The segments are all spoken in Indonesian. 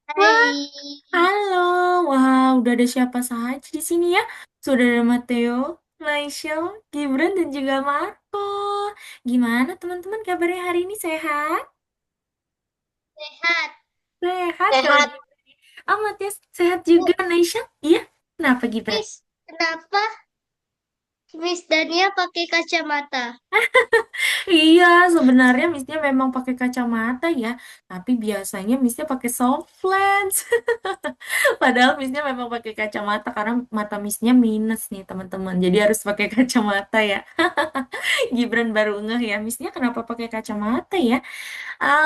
Wah, Hai, halo. Wah, udah ada siapa saja di sini ya? Sudah ada Mateo, Laisha, Gibran, dan juga Marco. Gimana teman-teman kabarnya hari ini sehat? sehat. Sehat kalau Sehat. Gibran. Oh, Matias, sehat juga, Bu, Laisha? Iya? Kenapa Gibran? Miss, kenapa Miss Dania pakai kacamata? Iya, sebenarnya Missnya memang pakai kacamata ya, tapi biasanya Missnya pakai soft lens. Padahal Missnya memang pakai kacamata karena mata Missnya minus nih teman-teman. Jadi harus pakai kacamata ya. Gibran baru ngeh ya, Missnya kenapa pakai kacamata ya?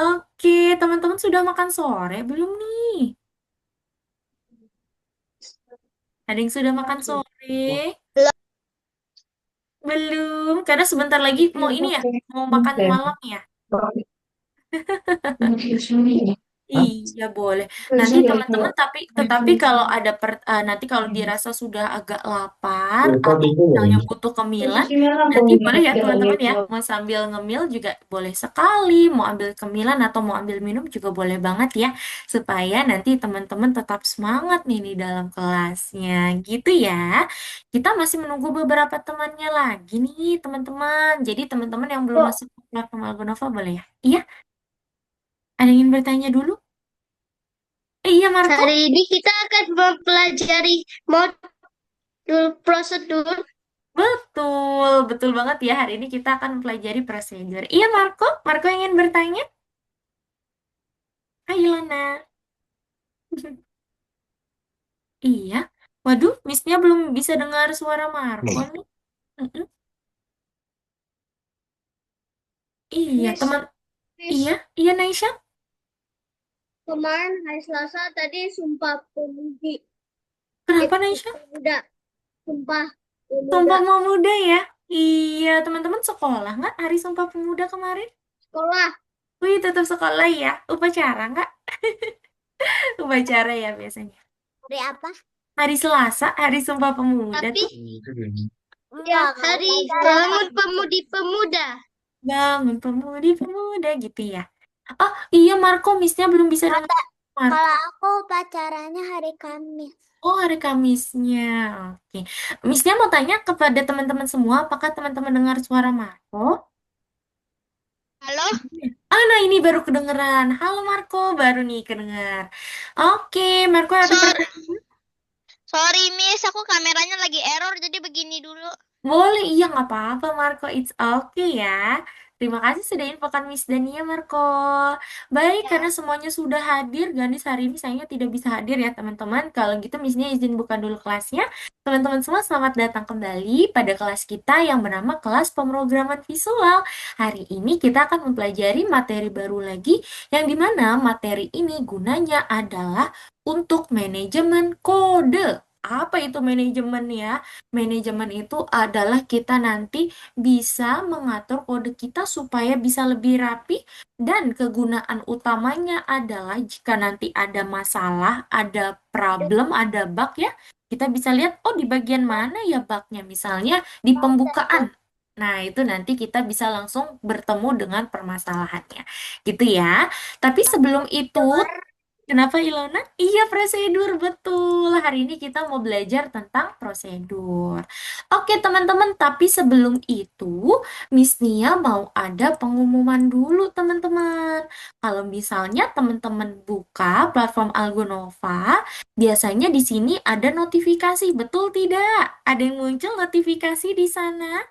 Oke, teman-teman sudah makan sore belum nih? Ada yang sudah makan sore? Belum. Belum, karena sebentar lagi mau ini ya, mau makan malam ya. Iya boleh. Nanti teman-teman tetapi kalau ada nanti kalau dirasa sudah agak lapar atau misalnya butuh cemilan, nanti boleh ya teman-teman ya. Mau sambil ngemil juga boleh sekali, mau ambil cemilan atau mau ambil minum juga boleh banget ya. Supaya nanti teman-teman tetap semangat nih di dalam kelasnya. Gitu ya. Kita masih menunggu beberapa temannya lagi nih teman-teman. Jadi teman-teman yang belum Bu, masuk ke platform Algonova boleh ya? Iya, ada yang ingin bertanya dulu? Iya, Marco. hari ini kita akan mempelajari modul prosedur. Betul, betul banget ya. Hari ini kita akan mempelajari prosedur. Iya, Marco. Marco ingin bertanya? Hai, Ilona. Iya. Waduh, Miss-nya belum bisa dengar suara Marco nih. Mm-mm. Iya, Miss, teman. Iya, Miss, iya, Naisha. kemarin hari Selasa tadi Sumpah Pemudi, Kenapa, Naisha? Pemuda, Sumpah Pemuda, Sumpah Pemuda ya? Iya, teman-teman sekolah nggak hari Sumpah Pemuda kemarin? sekolah. Wih, tetap sekolah ya. Upacara nggak? Upacara ya biasanya. Hari apa? Hari Selasa, hari Sumpah Pemuda Tapi tuh. ya, hari bangun pemudi-pemuda. Bangun pemudi-pemuda gitu ya. Oh iya Marco, Missnya belum bisa dengar Marco. Kalau aku pacarannya hari Kamis. Oh hari Kamisnya, oke. Missnya mau tanya kepada teman-teman semua, apakah teman-teman dengar suara Marco? Halo? Ah nah ini baru kedengeran. Halo Marco, baru nih kedengar. Oke, Marco ada Sorry, pertanyaan? sorry Miss, aku kameranya lagi error jadi begini dulu. Boleh, iya nggak apa-apa Marco, it's okay ya. Terima kasih sudah infokan Miss Dania Marco. Baik, Ya. karena semuanya sudah hadir, Ganis hari ini sayangnya tidak bisa hadir ya teman-teman. Kalau gitu Missnya izin buka dulu kelasnya. Teman-teman semua selamat datang kembali pada kelas kita yang bernama kelas pemrograman visual. Hari ini kita akan mempelajari materi baru lagi, yang dimana materi ini gunanya adalah untuk manajemen kode. Apa itu manajemen ya? Manajemen itu adalah kita nanti bisa mengatur kode kita supaya bisa lebih rapi, dan kegunaan utamanya adalah jika nanti ada masalah, ada problem, ada bug ya, kita bisa lihat oh di bagian mana ya bugnya, misalnya di pembukaan. Nah, itu nanti kita bisa langsung bertemu dengan permasalahannya. Gitu ya. Tapi sebelum itu, kenapa Ilona? Iya, prosedur betul. Hari ini kita mau belajar tentang prosedur. Oke, teman-teman, tapi sebelum itu, Miss Nia mau ada pengumuman dulu, teman-teman. Kalau misalnya teman-teman buka platform Algonova, biasanya di sini ada notifikasi, betul tidak? Ada yang muncul notifikasi di sana?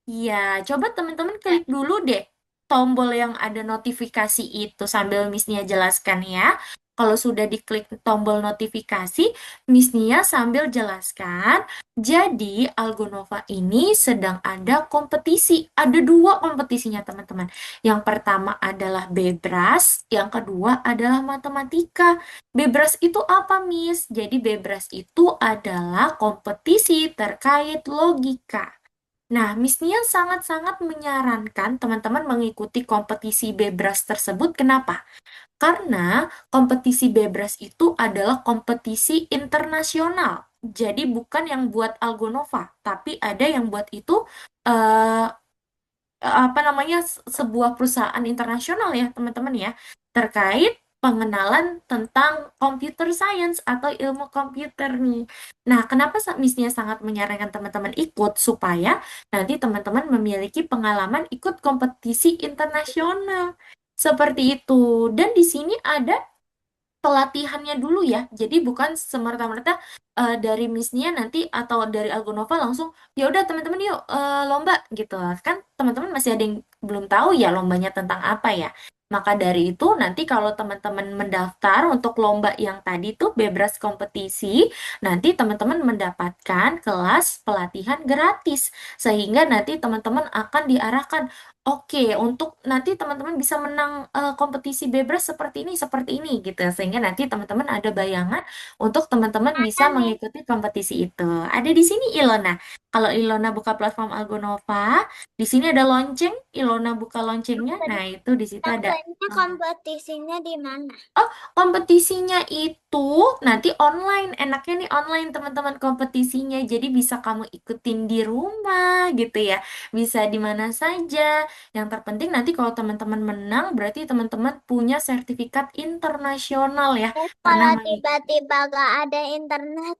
Iya, coba teman-teman klik dulu deh tombol yang ada notifikasi itu sambil Miss Nia jelaskan ya. Kalau sudah diklik tombol notifikasi, Miss Nia sambil jelaskan. Jadi, Algonova ini sedang ada kompetisi. Ada dua kompetisinya, teman-teman. Yang pertama adalah Bebras, yang kedua adalah matematika. Bebras itu apa, Miss? Jadi, Bebras itu adalah kompetisi terkait logika. Nah, Miss Nia sangat-sangat menyarankan teman-teman mengikuti kompetisi Bebras tersebut. Kenapa? Karena kompetisi Bebras itu adalah kompetisi internasional. Jadi bukan yang buat Algonova, tapi ada yang buat itu eh, apa namanya sebuah perusahaan internasional ya, teman-teman ya, terkait pengenalan tentang computer science atau ilmu komputer nih. Nah, kenapa Miss Nia sangat menyarankan teman-teman ikut supaya nanti teman-teman memiliki pengalaman ikut kompetisi internasional. Seperti itu. Dan di sini ada pelatihannya dulu ya. Jadi bukan semerta-merta dari Miss-nya nanti atau dari Algonova langsung ya udah teman-teman yuk lomba gitu. Kan teman-teman masih ada yang belum tahu ya lombanya tentang apa ya. Maka dari itu nanti kalau teman-teman mendaftar untuk lomba yang tadi tuh bebas kompetisi, nanti teman-teman mendapatkan kelas pelatihan gratis. Sehingga nanti teman-teman akan diarahkan, oke, untuk nanti teman-teman bisa menang kompetisi bebas seperti ini gitu. Sehingga nanti teman-teman ada bayangan untuk teman-teman bisa Mana nih? mengikuti kompetisi itu. Ada di sini Ilona. Kalau Ilona buka platform Algonova, di sini ada lonceng, Ilona buka loncengnya. Nah, itu di situ ada Contohnya kompetisinya di mana? oh, kompetisinya itu nanti online. Enaknya nih online teman-teman kompetisinya. Jadi bisa kamu ikutin di rumah gitu ya. Bisa di mana saja. Yang terpenting nanti kalau teman-teman menang berarti teman-teman punya sertifikat internasional ya. Pernah Kalau mengikuti. tiba-tiba gak ada internet,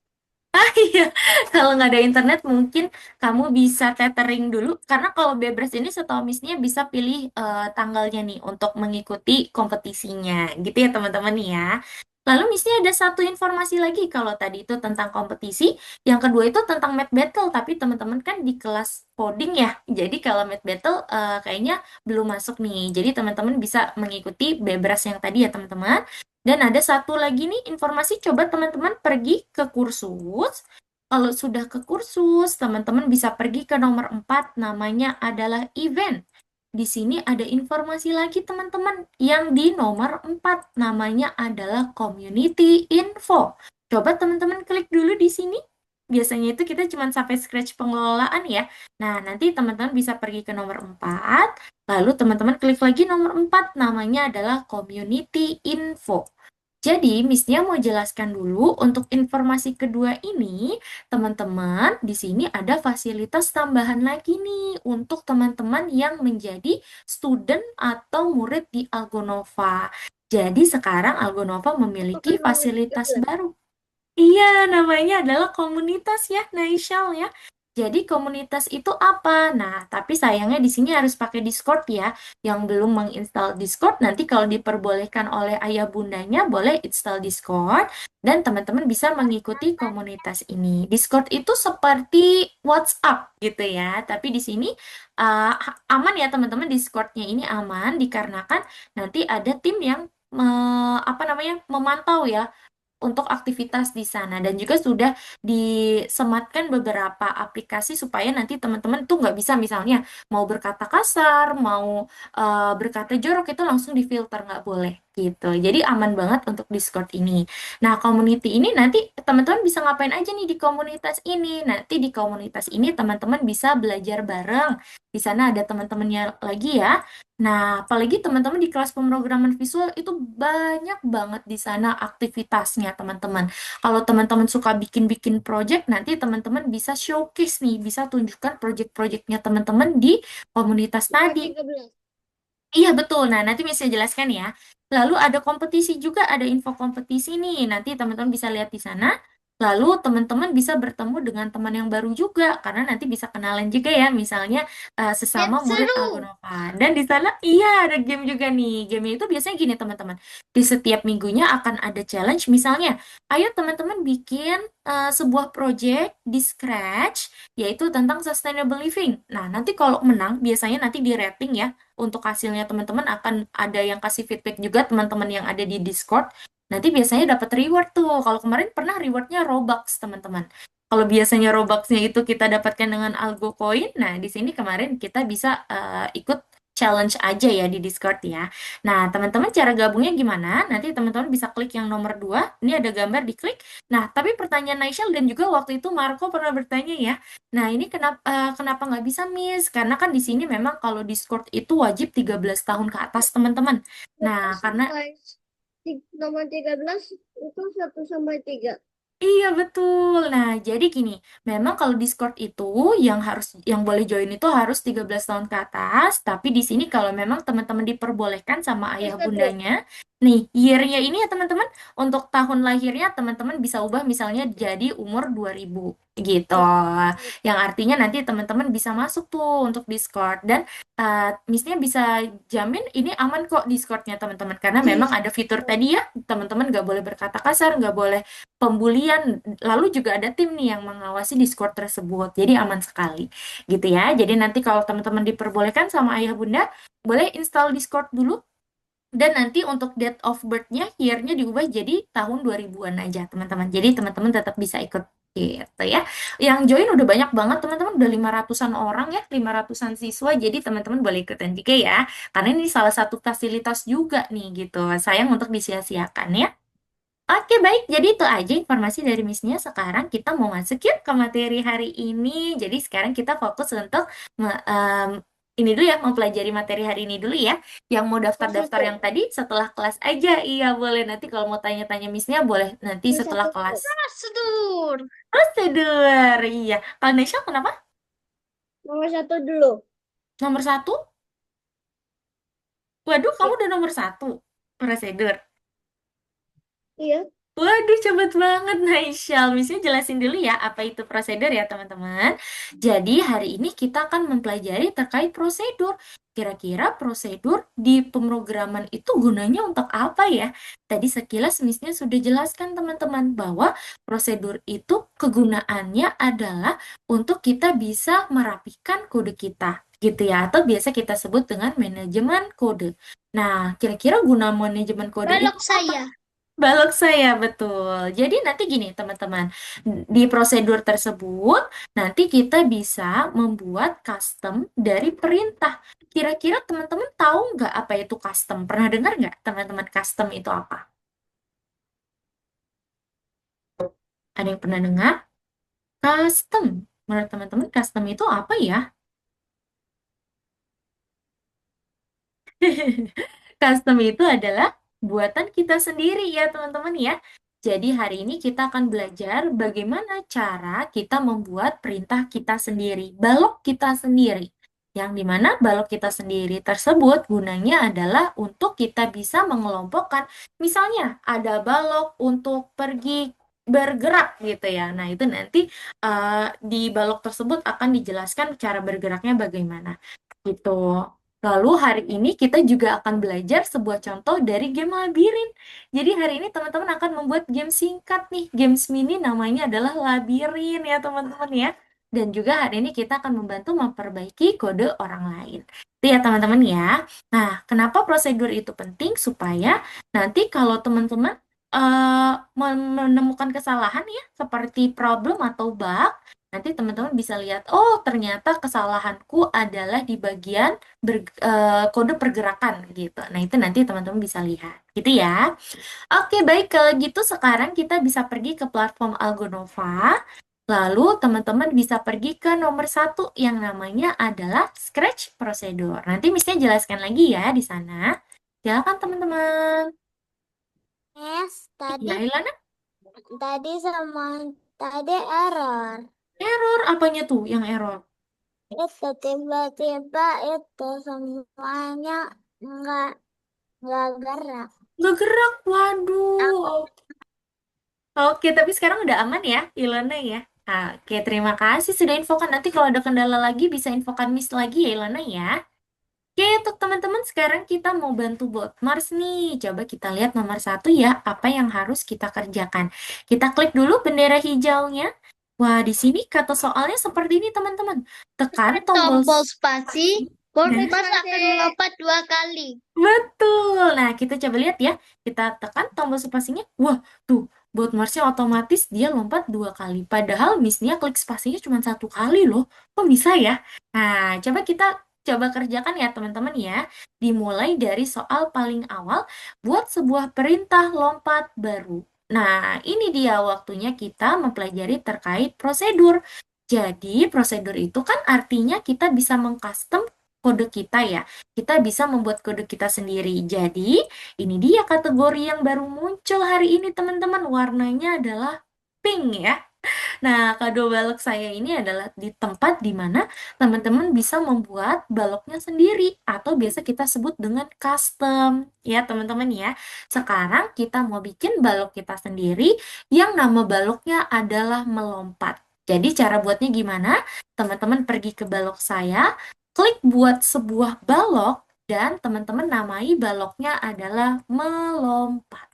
Iya, kalau nggak ada internet mungkin kamu bisa tethering dulu karena kalau bebas ini setahu Missnya bisa pilih tanggalnya nih untuk mengikuti kompetisinya, gitu ya teman-teman nih ya. Lalu Missnya ada satu informasi lagi kalau tadi itu tentang kompetisi, yang kedua itu tentang Math Battle, tapi teman-teman kan di kelas coding ya, jadi kalau Math Battle kayaknya belum masuk nih, jadi teman-teman bisa mengikuti bebas yang tadi ya teman-teman. Dan ada satu lagi nih informasi, coba teman-teman pergi ke kursus. Kalau sudah ke kursus, teman-teman bisa pergi ke nomor 4, namanya adalah event. Di sini ada informasi lagi teman-teman yang di nomor 4, namanya adalah community info. Coba teman-teman klik dulu di sini. Biasanya itu kita cuma sampai scratch pengelolaan ya. Nah, nanti teman-teman bisa pergi ke nomor 4, lalu teman-teman klik lagi nomor 4, namanya adalah community info. Jadi, Miss-nya mau jelaskan dulu untuk informasi kedua ini, teman-teman, di sini ada fasilitas tambahan lagi nih untuk teman-teman yang menjadi student atau murid di Algonova. Jadi, sekarang Algonova memiliki fasilitas baru. Iya, namanya adalah komunitas ya, Naishal ya. Jadi komunitas itu apa? Nah, tapi sayangnya di sini harus pakai Discord ya. Yang belum menginstal Discord, nanti kalau diperbolehkan oleh ayah bundanya, boleh install Discord. Dan teman-teman bisa mengikuti komunitas ini. Discord itu seperti WhatsApp gitu ya. Tapi di sini aman ya teman-teman, Discordnya ini aman dikarenakan nanti ada tim yang apa namanya memantau ya untuk aktivitas di sana dan juga sudah disematkan beberapa aplikasi supaya nanti teman-teman tuh nggak bisa misalnya mau berkata kasar, mau berkata jorok itu langsung difilter nggak boleh gitu. Jadi aman banget untuk Discord ini. Nah, community ini nanti teman-teman bisa ngapain aja nih di komunitas ini? Nanti di komunitas ini teman-teman bisa belajar bareng. Di sana ada teman-temannya lagi ya. Nah, apalagi teman-teman di kelas pemrograman visual itu banyak banget di sana aktivitasnya, teman-teman. Kalau teman-teman suka bikin-bikin project, nanti teman-teman bisa showcase nih, bisa tunjukkan project-projectnya teman-teman di komunitas nomor tadi. 13. Iya betul. Nah, nanti bisa jelaskan ya. Lalu ada kompetisi juga, ada info kompetisi nih. Nanti teman-teman bisa lihat di sana. Lalu teman-teman bisa bertemu dengan teman yang baru juga, karena nanti bisa kenalan juga ya, misalnya sesama Game murid seru. Algonova. Dan di sana iya ada game juga nih. Game itu biasanya gini teman-teman. Di setiap minggunya akan ada challenge. Misalnya, ayo teman-teman bikin sebuah project di scratch, yaitu tentang sustainable living. Nah, nanti kalau menang, biasanya nanti di rating ya untuk hasilnya teman-teman akan ada yang kasih feedback juga teman-teman yang ada di Discord. Nanti biasanya dapat reward tuh. Kalau kemarin pernah rewardnya Robux teman-teman. Kalau biasanya Robuxnya itu kita dapatkan dengan Algo Coin, nah di sini kemarin kita bisa ikut challenge aja ya di Discord ya. Nah, teman-teman cara gabungnya gimana? Nanti teman-teman bisa klik yang nomor 2. Ini ada gambar diklik. Nah, tapi pertanyaan Naishal dan juga waktu itu Marco pernah bertanya ya. Nah, ini kenapa nggak bisa, Miss? Karena kan di sini memang kalau Discord itu wajib 13 tahun ke atas, teman-teman. Nah, Nomor karena sampai nomor 13 itu 1 sampai 3. Iya betul. Nah, jadi gini, memang kalau Discord itu yang boleh join itu harus 13 tahun ke atas, tapi di sini kalau memang teman-teman diperbolehkan sama ayah bundanya, nih year-nya ini ya teman-teman, untuk tahun lahirnya teman-teman bisa ubah misalnya jadi umur 2000 gitu. Yang artinya nanti teman-teman bisa masuk tuh untuk Discord dan Miss-nya bisa jamin ini aman kok Discord-nya teman-teman karena memang ada fitur tadi ya, teman-teman nggak boleh berkata kasar, nggak boleh pembulian. Lalu juga ada tim nih yang mengawasi Discord tersebut. Jadi aman sekali. Gitu ya. Jadi nanti kalau teman-teman diperbolehkan sama ayah bunda, boleh install Discord dulu. Dan nanti untuk date of birth-nya, year-nya diubah jadi tahun 2000-an aja, teman-teman. Jadi teman-teman tetap bisa ikut gitu ya. Yang join udah banyak banget, teman-teman. Udah 500-an orang ya, 500-an siswa. Jadi teman-teman boleh ikutan juga ya. Karena ini salah satu fasilitas juga nih gitu. Sayang untuk disia-siakan ya. Oke, baik. Jadi itu aja informasi dari Miss-nya. Sekarang kita mau masuk yuk ke materi hari ini. Jadi sekarang kita fokus untuk ini dulu ya, mempelajari materi hari ini dulu ya. Yang mau daftar-daftar yang tadi setelah kelas aja. Iya, boleh. Nanti kalau mau tanya-tanya Miss-nya, boleh nanti setelah kelas. Prosedur. Prosedur, iya. Kalau Nesha kenapa? Nomor satu dulu. Nomor satu? Waduh, kamu Ya. udah nomor satu. Prosedur. Iya. Waduh, cepet banget, Naisyal. Misalnya jelasin dulu ya, apa itu prosedur ya, teman-teman. Jadi, hari ini kita akan mempelajari terkait prosedur. Kira-kira prosedur di pemrograman itu gunanya untuk apa ya? Tadi sekilas Miss-nya sudah jelaskan, teman-teman, bahwa prosedur itu kegunaannya adalah untuk kita bisa merapikan kode kita, gitu ya. Atau biasa kita sebut dengan manajemen kode. Nah, kira-kira guna manajemen kode itu Balok apa? saya. Balok saya, betul. Jadi nanti gini, teman-teman. Di prosedur tersebut, nanti kita bisa membuat custom dari perintah. Kira-kira teman-teman tahu nggak apa itu custom? Pernah dengar nggak, teman-teman, custom itu apa? Ada yang pernah dengar? Custom. Menurut teman-teman, custom itu apa ya? Custom itu adalah buatan kita sendiri ya teman-teman ya. Jadi hari ini kita akan belajar bagaimana cara kita membuat perintah kita sendiri, balok kita sendiri. Yang dimana balok kita sendiri tersebut gunanya adalah untuk kita bisa mengelompokkan. Misalnya ada balok untuk pergi bergerak gitu ya. Nah itu nanti di balok tersebut akan dijelaskan cara bergeraknya bagaimana gitu. Lalu hari ini kita juga akan belajar sebuah contoh dari game labirin. Jadi hari ini teman-teman akan membuat game singkat nih. Games mini namanya adalah labirin ya teman-teman ya. Dan juga hari ini kita akan membantu memperbaiki kode orang lain. Itu ya teman-teman ya. Nah, kenapa prosedur itu penting? Supaya nanti kalau teman-teman menemukan kesalahan ya, seperti problem atau bug, nanti teman-teman bisa lihat, oh ternyata kesalahanku adalah di bagian kode pergerakan gitu. Nah, itu nanti teman-teman bisa lihat. Gitu ya. Oke, baik. Kalau gitu sekarang kita bisa pergi ke platform Algonova. Lalu teman-teman bisa pergi ke nomor satu yang namanya adalah Scratch Procedure. Nanti Miss-nya jelaskan lagi ya di sana. Silakan teman-teman. Yes, Ya, Ilana, tadi error. error apanya tuh yang error? Itu tiba-tiba itu semuanya nggak nggak gerak. Nggak gerak, waduh. Oke, tapi sekarang udah aman ya, Ilana ya. Oke, terima kasih sudah infokan. Nanti kalau ada kendala lagi bisa infokan Miss lagi ya, Ilana ya. Oke, untuk teman-teman sekarang kita mau bantu buat Mars nih. Coba kita lihat nomor satu ya, apa yang harus kita kerjakan. Kita klik dulu bendera hijaunya. Wah, di sini kata soalnya seperti ini teman-teman. Tekan tombol Tombol spasi. Nah, Bos akan melompat 2 kali. betul. Nah, kita coba lihat ya. Kita tekan tombol spasinya. Wah, tuh, buat Marsnya otomatis dia lompat 2 kali. Padahal Miss-nya klik spasinya cuma 1 kali loh. Kok bisa ya? Nah, coba kita coba kerjakan ya teman-teman ya. Dimulai dari soal paling awal, buat sebuah perintah lompat baru. Nah, ini dia waktunya kita mempelajari terkait prosedur. Jadi, prosedur itu kan artinya kita bisa mengcustom kode kita ya. Kita bisa membuat kode kita sendiri. Jadi, ini dia kategori yang baru muncul hari ini, teman-teman. Warnanya adalah pink ya. Nah, kado balok saya ini adalah di tempat di mana teman-teman bisa membuat baloknya sendiri atau biasa kita sebut dengan custom ya teman-teman ya. Sekarang kita mau bikin balok kita sendiri yang nama baloknya adalah melompat. Jadi cara buatnya gimana? Teman-teman pergi ke balok saya, klik buat sebuah balok dan teman-teman namai baloknya adalah melompat.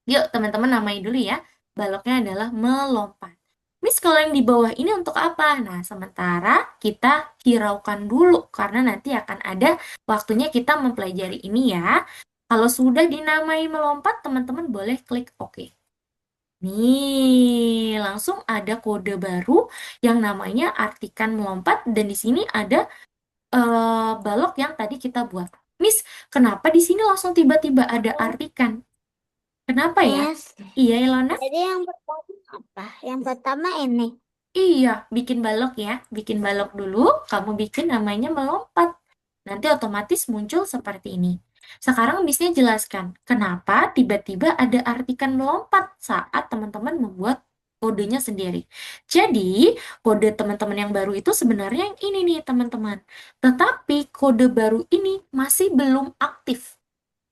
Yuk, teman-teman namai dulu ya. Baloknya adalah melompat. Miss, kalau yang di bawah ini untuk apa? Nah, sementara kita hiraukan dulu, karena nanti akan ada waktunya kita mempelajari ini ya. Kalau sudah dinamai melompat, teman-teman boleh klik OK. Nih, langsung ada kode baru yang namanya artikan melompat, dan di sini ada balok yang tadi kita buat. Miss, kenapa di sini langsung tiba-tiba ada artikan? Kenapa ya? Miss, Iya, Ilona? jadi yang pertama apa? Yang pertama ini. Iya, bikin balok ya. Bikin balok dulu, kamu bikin namanya melompat. Nanti otomatis muncul seperti ini. Sekarang Missnya jelaskan, kenapa tiba-tiba ada artikan melompat saat teman-teman membuat kodenya sendiri. Jadi, kode teman-teman yang baru itu sebenarnya yang ini nih, teman-teman. Tetapi kode baru ini masih belum aktif.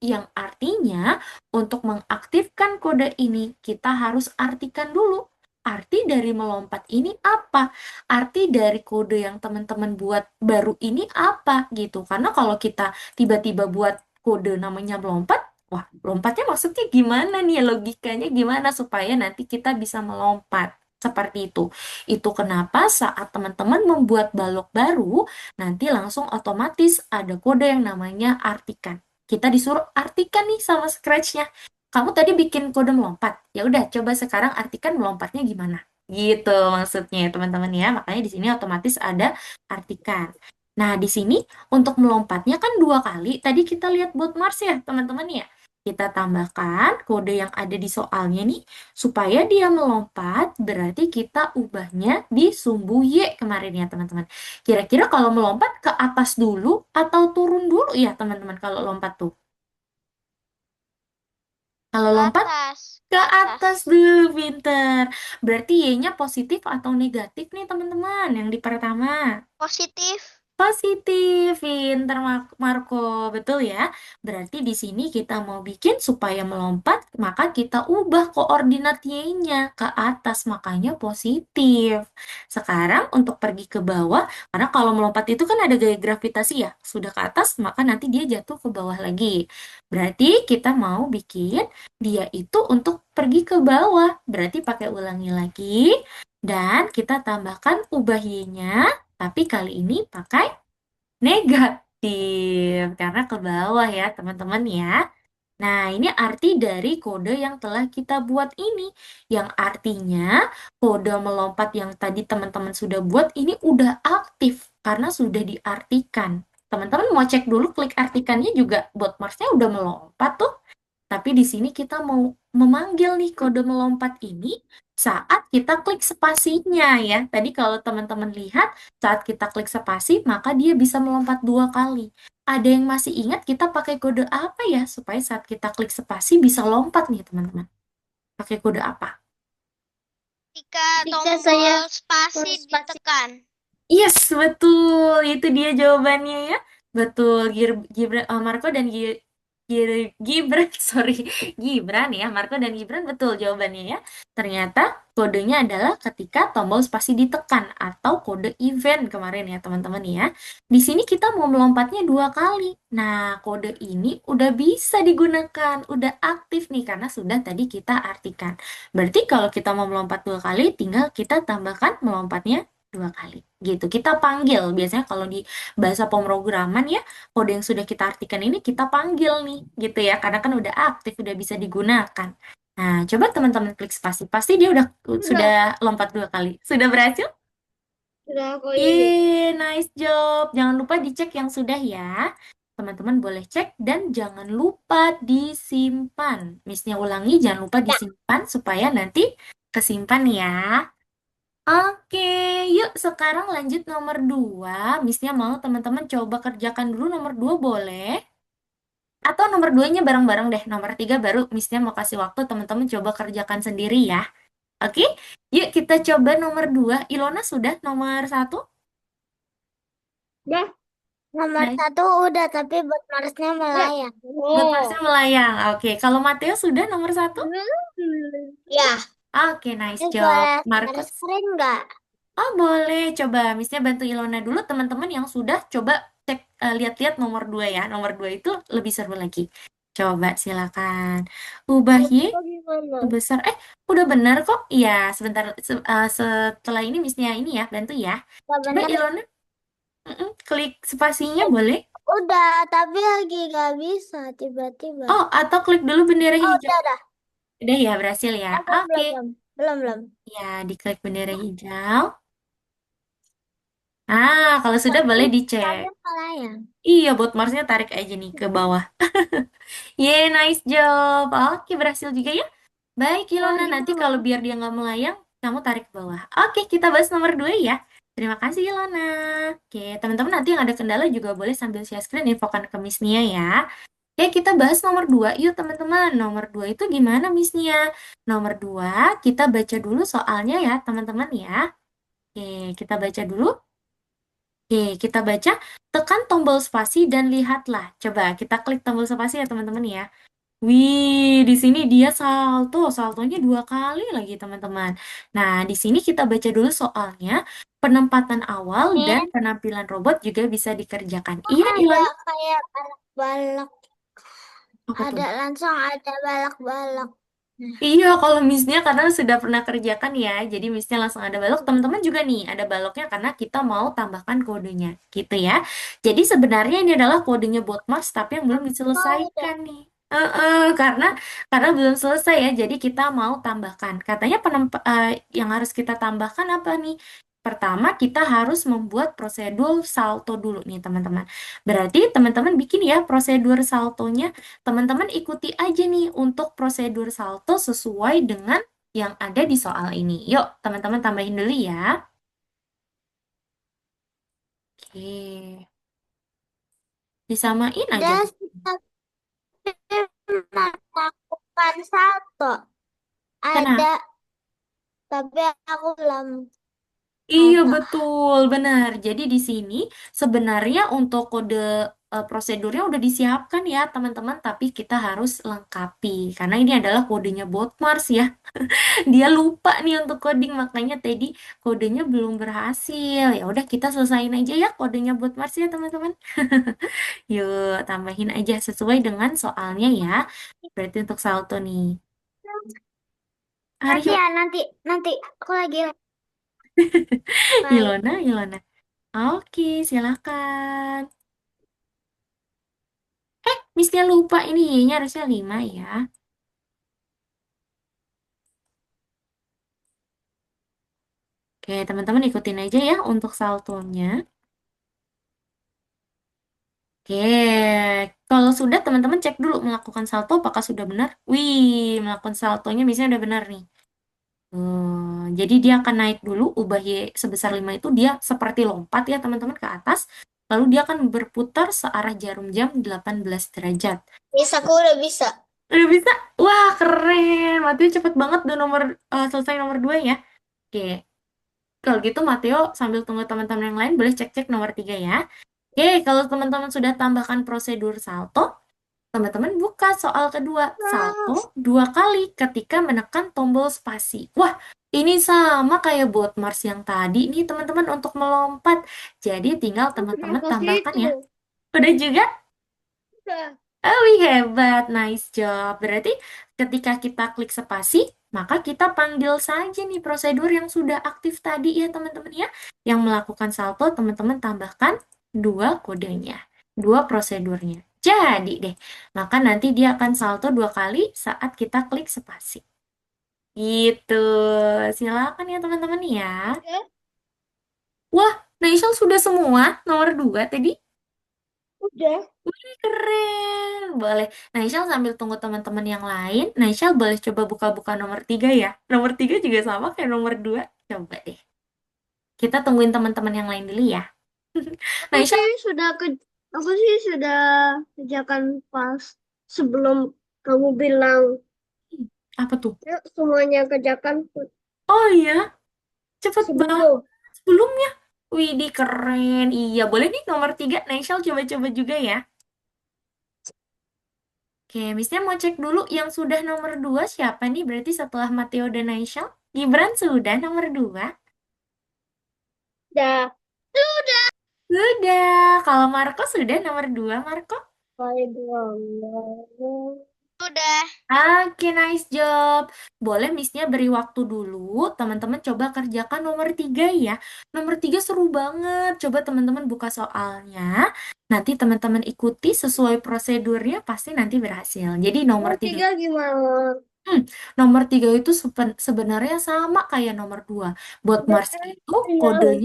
Yang artinya, untuk mengaktifkan kode ini, kita harus artikan dulu. Arti dari melompat ini apa? Arti dari kode yang teman-teman buat baru ini apa? Gitu. Karena kalau kita tiba-tiba buat kode namanya melompat, wah, lompatnya maksudnya gimana nih? Logikanya gimana supaya nanti kita bisa melompat? Seperti itu. Itu kenapa saat teman-teman membuat balok baru, nanti langsung otomatis ada kode yang namanya artikan. Kita disuruh artikan nih sama Scratch-nya. Kamu tadi bikin kode melompat. Ya udah, coba sekarang artikan melompatnya gimana. Gitu maksudnya, teman-teman ya. Makanya di sini otomatis ada artikan. Nah, di sini untuk melompatnya kan 2 kali. Tadi kita lihat buat Mars ya, teman-teman ya. Kita tambahkan kode yang ada di soalnya nih. Supaya dia melompat, berarti kita ubahnya di sumbu Y kemarin ya, teman-teman. Kira-kira kalau melompat ke atas dulu atau turun dulu ya teman-teman kalau lompat tuh? Kalau Ke lompat atas, ke ke atas. atas dulu, pinter. Berarti Y-nya positif atau negatif nih teman-teman yang di pertama? Positif. Positif, pinter Marco, betul ya. Berarti di sini kita mau bikin supaya melompat, maka kita ubah koordinat Y-nya ke atas, makanya positif. Sekarang untuk pergi ke bawah, karena kalau melompat itu kan ada gaya gravitasi ya, sudah ke atas, maka nanti dia jatuh ke bawah lagi. Berarti kita mau bikin dia itu untuk pergi ke bawah, berarti pakai ulangi lagi, dan kita tambahkan ubah Y-nya, tapi kali ini pakai negatif, karena ke bawah ya teman-teman ya. Nah, ini arti dari kode yang telah kita buat ini. Yang artinya kode melompat yang tadi teman-teman sudah buat ini udah aktif karena sudah diartikan. Teman-teman mau cek dulu klik artikannya juga bot Marsnya udah melompat tuh. Tapi di sini kita mau memanggil nih kode melompat ini saat kita klik spasinya ya. Tadi kalau teman-teman lihat saat kita klik spasi maka dia bisa melompat 2 kali. Ada yang masih ingat kita pakai kode apa ya supaya saat kita klik spasi bisa lompat nih teman-teman? Pakai kode apa? Ketika Ketika saya tombol spasi spasi. ditekan. Yes, betul. Itu dia jawabannya ya. Betul. Gibran, Marco dan Gibran, sorry. Gibran ya. Marco dan Gibran betul jawabannya ya. Ternyata kodenya adalah ketika tombol spasi ditekan atau kode event kemarin ya teman-teman ya. Di sini kita mau melompatnya 2 kali. Nah, kode ini udah bisa digunakan, udah aktif nih karena sudah tadi kita artikan. Berarti kalau kita mau melompat 2 kali, tinggal kita tambahkan melompatnya 2 kali gitu. Kita panggil biasanya kalau di bahasa pemrograman ya kode yang sudah kita artikan ini kita panggil nih gitu ya karena kan udah aktif udah bisa digunakan. Nah, coba teman-teman klik spasi pasti dia sudah lompat 2 kali. Sudah berhasil? Sudah kok Nice job. Jangan lupa dicek yang sudah ya. Teman-teman boleh cek dan jangan lupa disimpan. Missnya ulangi, jangan lupa disimpan supaya nanti kesimpan ya. Oke, yuk sekarang lanjut nomor 2. Missnya mau teman-teman coba kerjakan dulu nomor 2 boleh? Atau nomor 2-nya bareng-bareng deh. Nomor 3 baru Missnya mau kasih waktu teman-teman coba kerjakan sendiri ya. Oke, yuk kita coba nomor 2. Ilona sudah nomor 1? Dah, nomor Nah, satu udah, tapi buat Marsnya melayang. buat Marsnya melayang. Oke, kalau Mateo sudah nomor 1? Ya, Oke, nice ini job. boleh share Markus? screen nggak? Oh, boleh. Coba, Miss-nya bantu Ilona dulu. Teman-teman yang sudah, coba cek, lihat-lihat nomor 2 ya. Nomor 2 itu lebih seru lagi. Coba, silakan. Ubah Y, Gimana? besar. Udah benar kok. Iya, sebentar. Setelah ini Miss-nya ini ya, bantu ya. Nggak Coba bener. Ilona, klik spasinya boleh? Udah, tapi lagi nggak bisa tiba-tiba. Oh, atau klik dulu bendera Oh, hijau. udah. Udah ya, berhasil ya. Belum, Oke. belum. Ya, diklik bendera hijau. Kalau sudah boleh Tapi dicek. kalian melayang. Iya, bot Marsnya tarik aja nih ke bawah. Yeay, nice job. Oke, berhasil juga ya. Baik, Wah, Ilona. Nanti gimana? kalau biar dia nggak melayang, kamu tarik ke bawah. Oke, kita bahas nomor 2 ya. Terima kasih, Ilona. Oke, teman-teman nanti yang ada kendala juga boleh sambil share screen infokan ke Miss Nia ya. Oke, kita bahas nomor 2 yuk, teman-teman. Nomor 2 itu gimana, Miss Nia? Nomor 2 kita baca dulu soalnya ya, teman-teman ya. Oke, kita baca dulu. Oke, kita baca. Tekan tombol spasi dan lihatlah. Coba kita klik tombol spasi ya, teman-teman ya. Wih, di sini dia salto, saltonya 2 kali lagi teman-teman. Nah, di sini kita baca dulu soalnya. Penempatan awal dan Ini penampilan robot juga bisa dikerjakan. Iya, ada Ilona. kayak balak-balak. Apa tuh? Ada langsung ada balak-balak. Nah, Iya, kalau Miss-nya karena sudah pernah kerjakan ya, jadi Miss-nya langsung ada balok. Teman-teman juga nih, ada baloknya karena kita mau tambahkan kodenya, gitu ya. Jadi sebenarnya ini adalah kodenya bot Mars, tapi yang belum oh, udah. diselesaikan nih. Karena belum selesai ya, jadi kita mau tambahkan. Katanya yang harus kita tambahkan apa nih? Pertama, kita harus membuat prosedur salto dulu nih, teman-teman. Berarti teman-teman bikin ya prosedur saltonya. Teman-teman ikuti aja nih untuk prosedur salto sesuai dengan yang ada di soal ini. Yuk, teman-teman tambahin dulu ya. Oke. Disamain aja. Udah sih, tapi melakukan salto. Kenapa? Ada, tapi aku belum Iya, ada. betul, benar. Jadi di sini sebenarnya untuk kode prosedurnya udah disiapkan ya, teman-teman, tapi kita harus lengkapi karena ini adalah kodenya Botmars ya. Dia lupa nih untuk coding, makanya tadi kodenya belum berhasil. Ya udah kita selesain aja ya kodenya Botmars ya, teman-teman. Yuk, tambahin aja sesuai dengan soalnya ya. Berarti untuk salto nih. Nanti Aryo, ya, nanti. Aku lagi baik. Ilona, Ilona. Oke, silakan. Miss-nya lupa ini Y-nya harusnya 5 ya. Oke, teman-teman ikutin aja ya untuk saltonya. Oke, kalau sudah teman-teman cek dulu melakukan salto apakah sudah benar. Wih, melakukan saltonya misalnya udah benar nih. Jadi dia akan naik dulu, ubah Y sebesar 5 itu dia seperti lompat ya teman-teman ke atas. Lalu dia akan berputar searah jarum jam 18 derajat. Bisa, aku udah bisa. Udah bisa? Wah, keren. Mateo cepet banget udah selesai nomor 2 ya. Oke, kalau gitu Mateo sambil tunggu teman-teman yang lain boleh cek-cek nomor 3 ya. Oke, kalau teman-teman sudah tambahkan prosedur salto, teman-teman buka soal kedua. Salto 2 kali ketika menekan tombol spasi. Wah, ini sama kayak bot Mars yang tadi nih teman-teman untuk melompat. Jadi tinggal teman-teman tambahkan ya. Udah juga? Udah. Oh, wih, hebat. Nice job. Berarti ketika kita klik spasi, maka kita panggil saja nih prosedur yang sudah aktif tadi ya teman-teman ya. Yang melakukan salto, teman-teman tambahkan 2 kodenya, 2 prosedurnya. Jadi deh, maka nanti dia akan salto 2 kali saat kita klik spasi. Gitu. Silakan ya teman-teman ya. Wah, Naisal sudah semua nomor 2 tadi. Udah. Wih, keren. Boleh. Naisal sambil tunggu teman-teman yang lain. Naisal boleh coba buka-buka nomor 3 ya. Nomor 3 juga sama kayak nomor 2. Coba deh. Kita tungguin teman-teman yang lain dulu ya. Aku Naisal, sih sudah ke aku sih sudah kerjakan pas sebelum kamu bilang apa tuh? ya, semuanya kerjakan. Oh iya, cepet banget. Sebelum. Sebelumnya. Widih, keren. Iya, boleh nih nomor 3. Naishal coba-coba juga ya. Oke, Miss-nya mau cek dulu yang sudah nomor 2 siapa nih? Berarti setelah Matteo dan Naishal, Gibran sudah nomor 2. Dah. Sudah. Kalau Marco sudah nomor 2, Marco. Kali dua. Udah. Oke, nice job. Boleh Miss-nya beri waktu dulu. Teman-teman coba kerjakan nomor 3 ya. Nomor 3 seru banget. Coba teman-teman buka soalnya. Nanti teman-teman ikuti sesuai prosedurnya, pasti nanti berhasil. Jadi nomor Nomor 3. tiga gimana? Hmm, nomor 3 itu sebenarnya sama kayak nomor 2. Buat Udah Mars itu tinggal.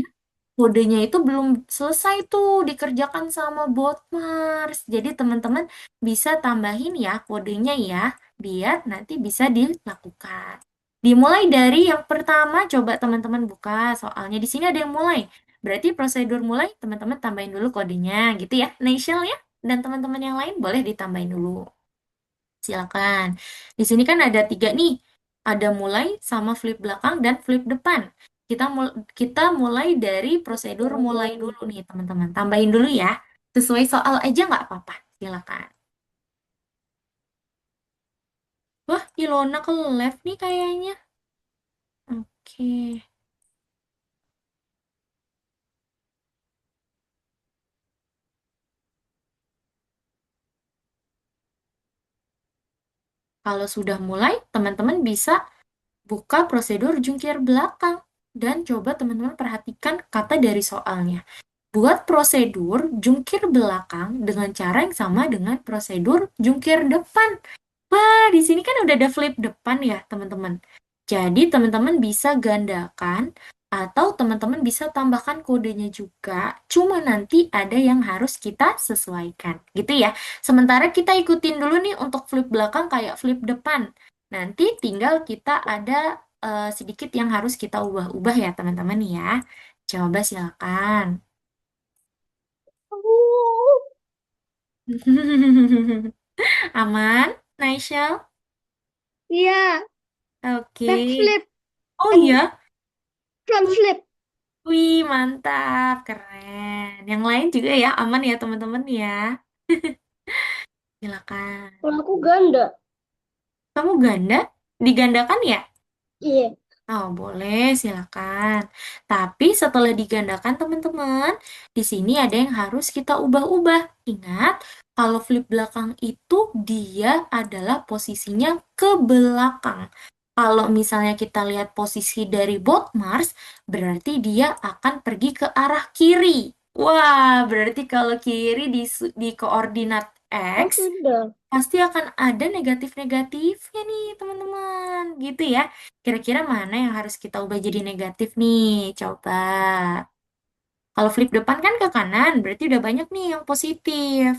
kodenya itu belum selesai tuh dikerjakan sama bot Mars. Jadi teman-teman bisa tambahin ya kodenya ya, biar nanti bisa dilakukan. Dimulai dari yang pertama, coba teman-teman buka soalnya di sini ada yang mulai. Berarti prosedur mulai teman-teman tambahin dulu kodenya gitu ya, Naishal ya. Dan teman-teman yang lain boleh ditambahin dulu. Silakan. Di sini kan ada 3 nih. Ada mulai sama flip belakang dan flip depan. Kita mulai dari prosedur mulai dulu nih, teman-teman. Tambahin dulu ya. Sesuai soal aja nggak apa-apa. Silakan. Wah, Ilona ke left nih kayaknya. Oke. Kalau sudah mulai, teman-teman bisa buka prosedur jungkir belakang. Dan coba teman-teman perhatikan kata dari soalnya. Buat prosedur jungkir belakang dengan cara yang sama dengan prosedur jungkir depan. Wah, di sini kan udah ada flip depan ya, teman-teman. Jadi, teman-teman bisa gandakan atau teman-teman bisa tambahkan kodenya juga. Cuma nanti ada yang harus kita sesuaikan. Gitu ya. Sementara kita ikutin dulu nih untuk flip belakang kayak flip depan. Nanti tinggal kita ada sedikit yang harus kita ubah-ubah ya, teman-teman ya. Coba silakan. Aman, Naishal? Iya, Oke. backflip Oh and iya? front flip. Wih, mantap. Keren. Yang lain juga ya, aman ya teman-teman ya. Silakan. Kalau aku ganda. Kamu ganda? Digandakan ya? Iya. Oh, boleh, silakan. Tapi setelah digandakan, teman-teman, di sini ada yang harus kita ubah-ubah. Ingat, kalau flip belakang itu dia adalah posisinya ke belakang. Kalau misalnya kita lihat posisi dari bot Mars, berarti dia akan pergi ke arah kiri. Wah, berarti kalau kiri di koordinat Oh, X, sudah. pasti akan ada negatif-negatifnya nih, teman-teman. Gitu ya. Kira-kira mana yang harus kita ubah jadi negatif nih? Coba. Kalau flip depan kan ke kanan, berarti udah banyak nih yang positif.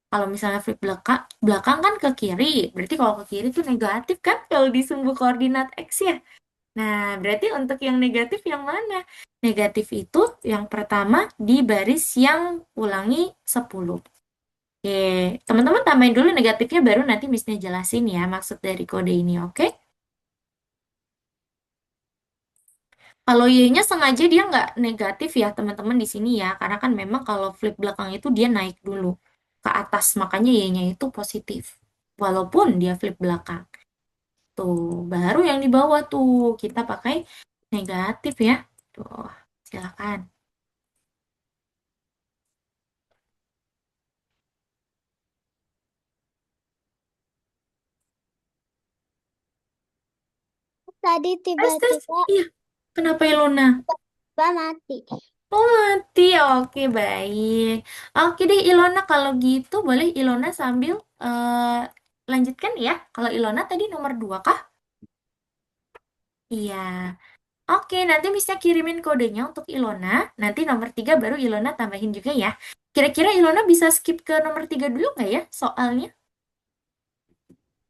Kalau misalnya flip belakang kan ke kiri, berarti kalau ke kiri tuh negatif kan kalau di sumbu koordinat X ya. Nah, berarti untuk yang negatif yang mana? Negatif itu yang pertama di baris yang ulangi 10. Oke, teman-teman tambahin dulu negatifnya baru nanti Miss-nya jelasin ya maksud dari kode ini, oke? Kalau Y-nya sengaja dia nggak negatif ya teman-teman di sini ya, karena kan memang kalau flip belakang itu dia naik dulu ke atas, makanya Y-nya itu positif. Walaupun dia flip belakang. Tuh, baru yang di bawah tuh kita pakai negatif ya. Tuh, silakan. Tadi Tes, tes. tiba-tiba Iya, kenapa Ilona? mati. Oh, mati. Oke, baik. Oke deh, Ilona. Kalau gitu, boleh Ilona sambil lanjutkan ya. Kalau Ilona tadi nomor 2 kah? Iya. Oke, nanti bisa kirimin kodenya untuk Ilona. Nanti nomor 3 baru Ilona tambahin juga ya. Kira-kira Ilona bisa skip ke nomor 3 dulu nggak ya soalnya?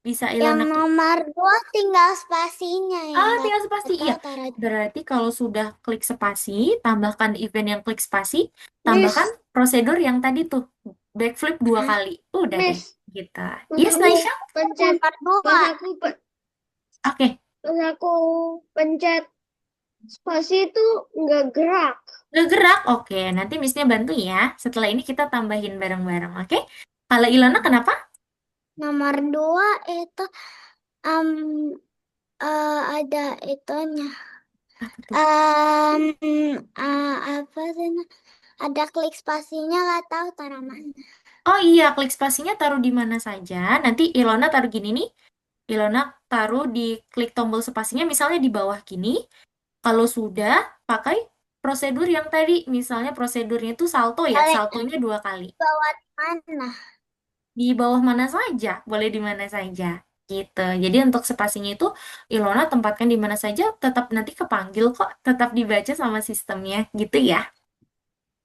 Bisa Yang Ilona klik. nomor dua tinggal spasinya yang Ah, tinggal tadi spasi. kita Iya. taruh. Berarti kalau sudah klik spasi, tambahkan event yang klik spasi, tambahkan Miss, prosedur yang tadi tuh. Backflip 2 kali. Udah deh. Miss, Gitu. pas Yes, aku Naisha? pencet, Nomor dua. pas aku pe- Oke. pas aku pencet Spasi itu nggak gerak. Nggak gerak. Oke, nanti Missnya bantu ya. Setelah ini kita tambahin bareng-bareng, oke? Kalau Ilona kenapa? Nomor 2 itu em, ada itunya. Apa tuh? Apa sih? Ada klik spasinya nggak tahu taruh mana. Oh iya, klik spasinya taruh di mana saja. Nanti Ilona taruh gini nih. Ilona taruh di klik tombol spasinya misalnya di bawah gini. Kalau sudah, pakai prosedur yang tadi. Misalnya prosedurnya itu salto ya, Balik saltonya 2 kali. bawah mana? Di bawah mana saja, boleh di mana saja. Gitu. Jadi untuk spasinya itu Ilona tempatkan di mana saja, tetap nanti kepanggil kok, tetap dibaca sama sistemnya. Gitu ya.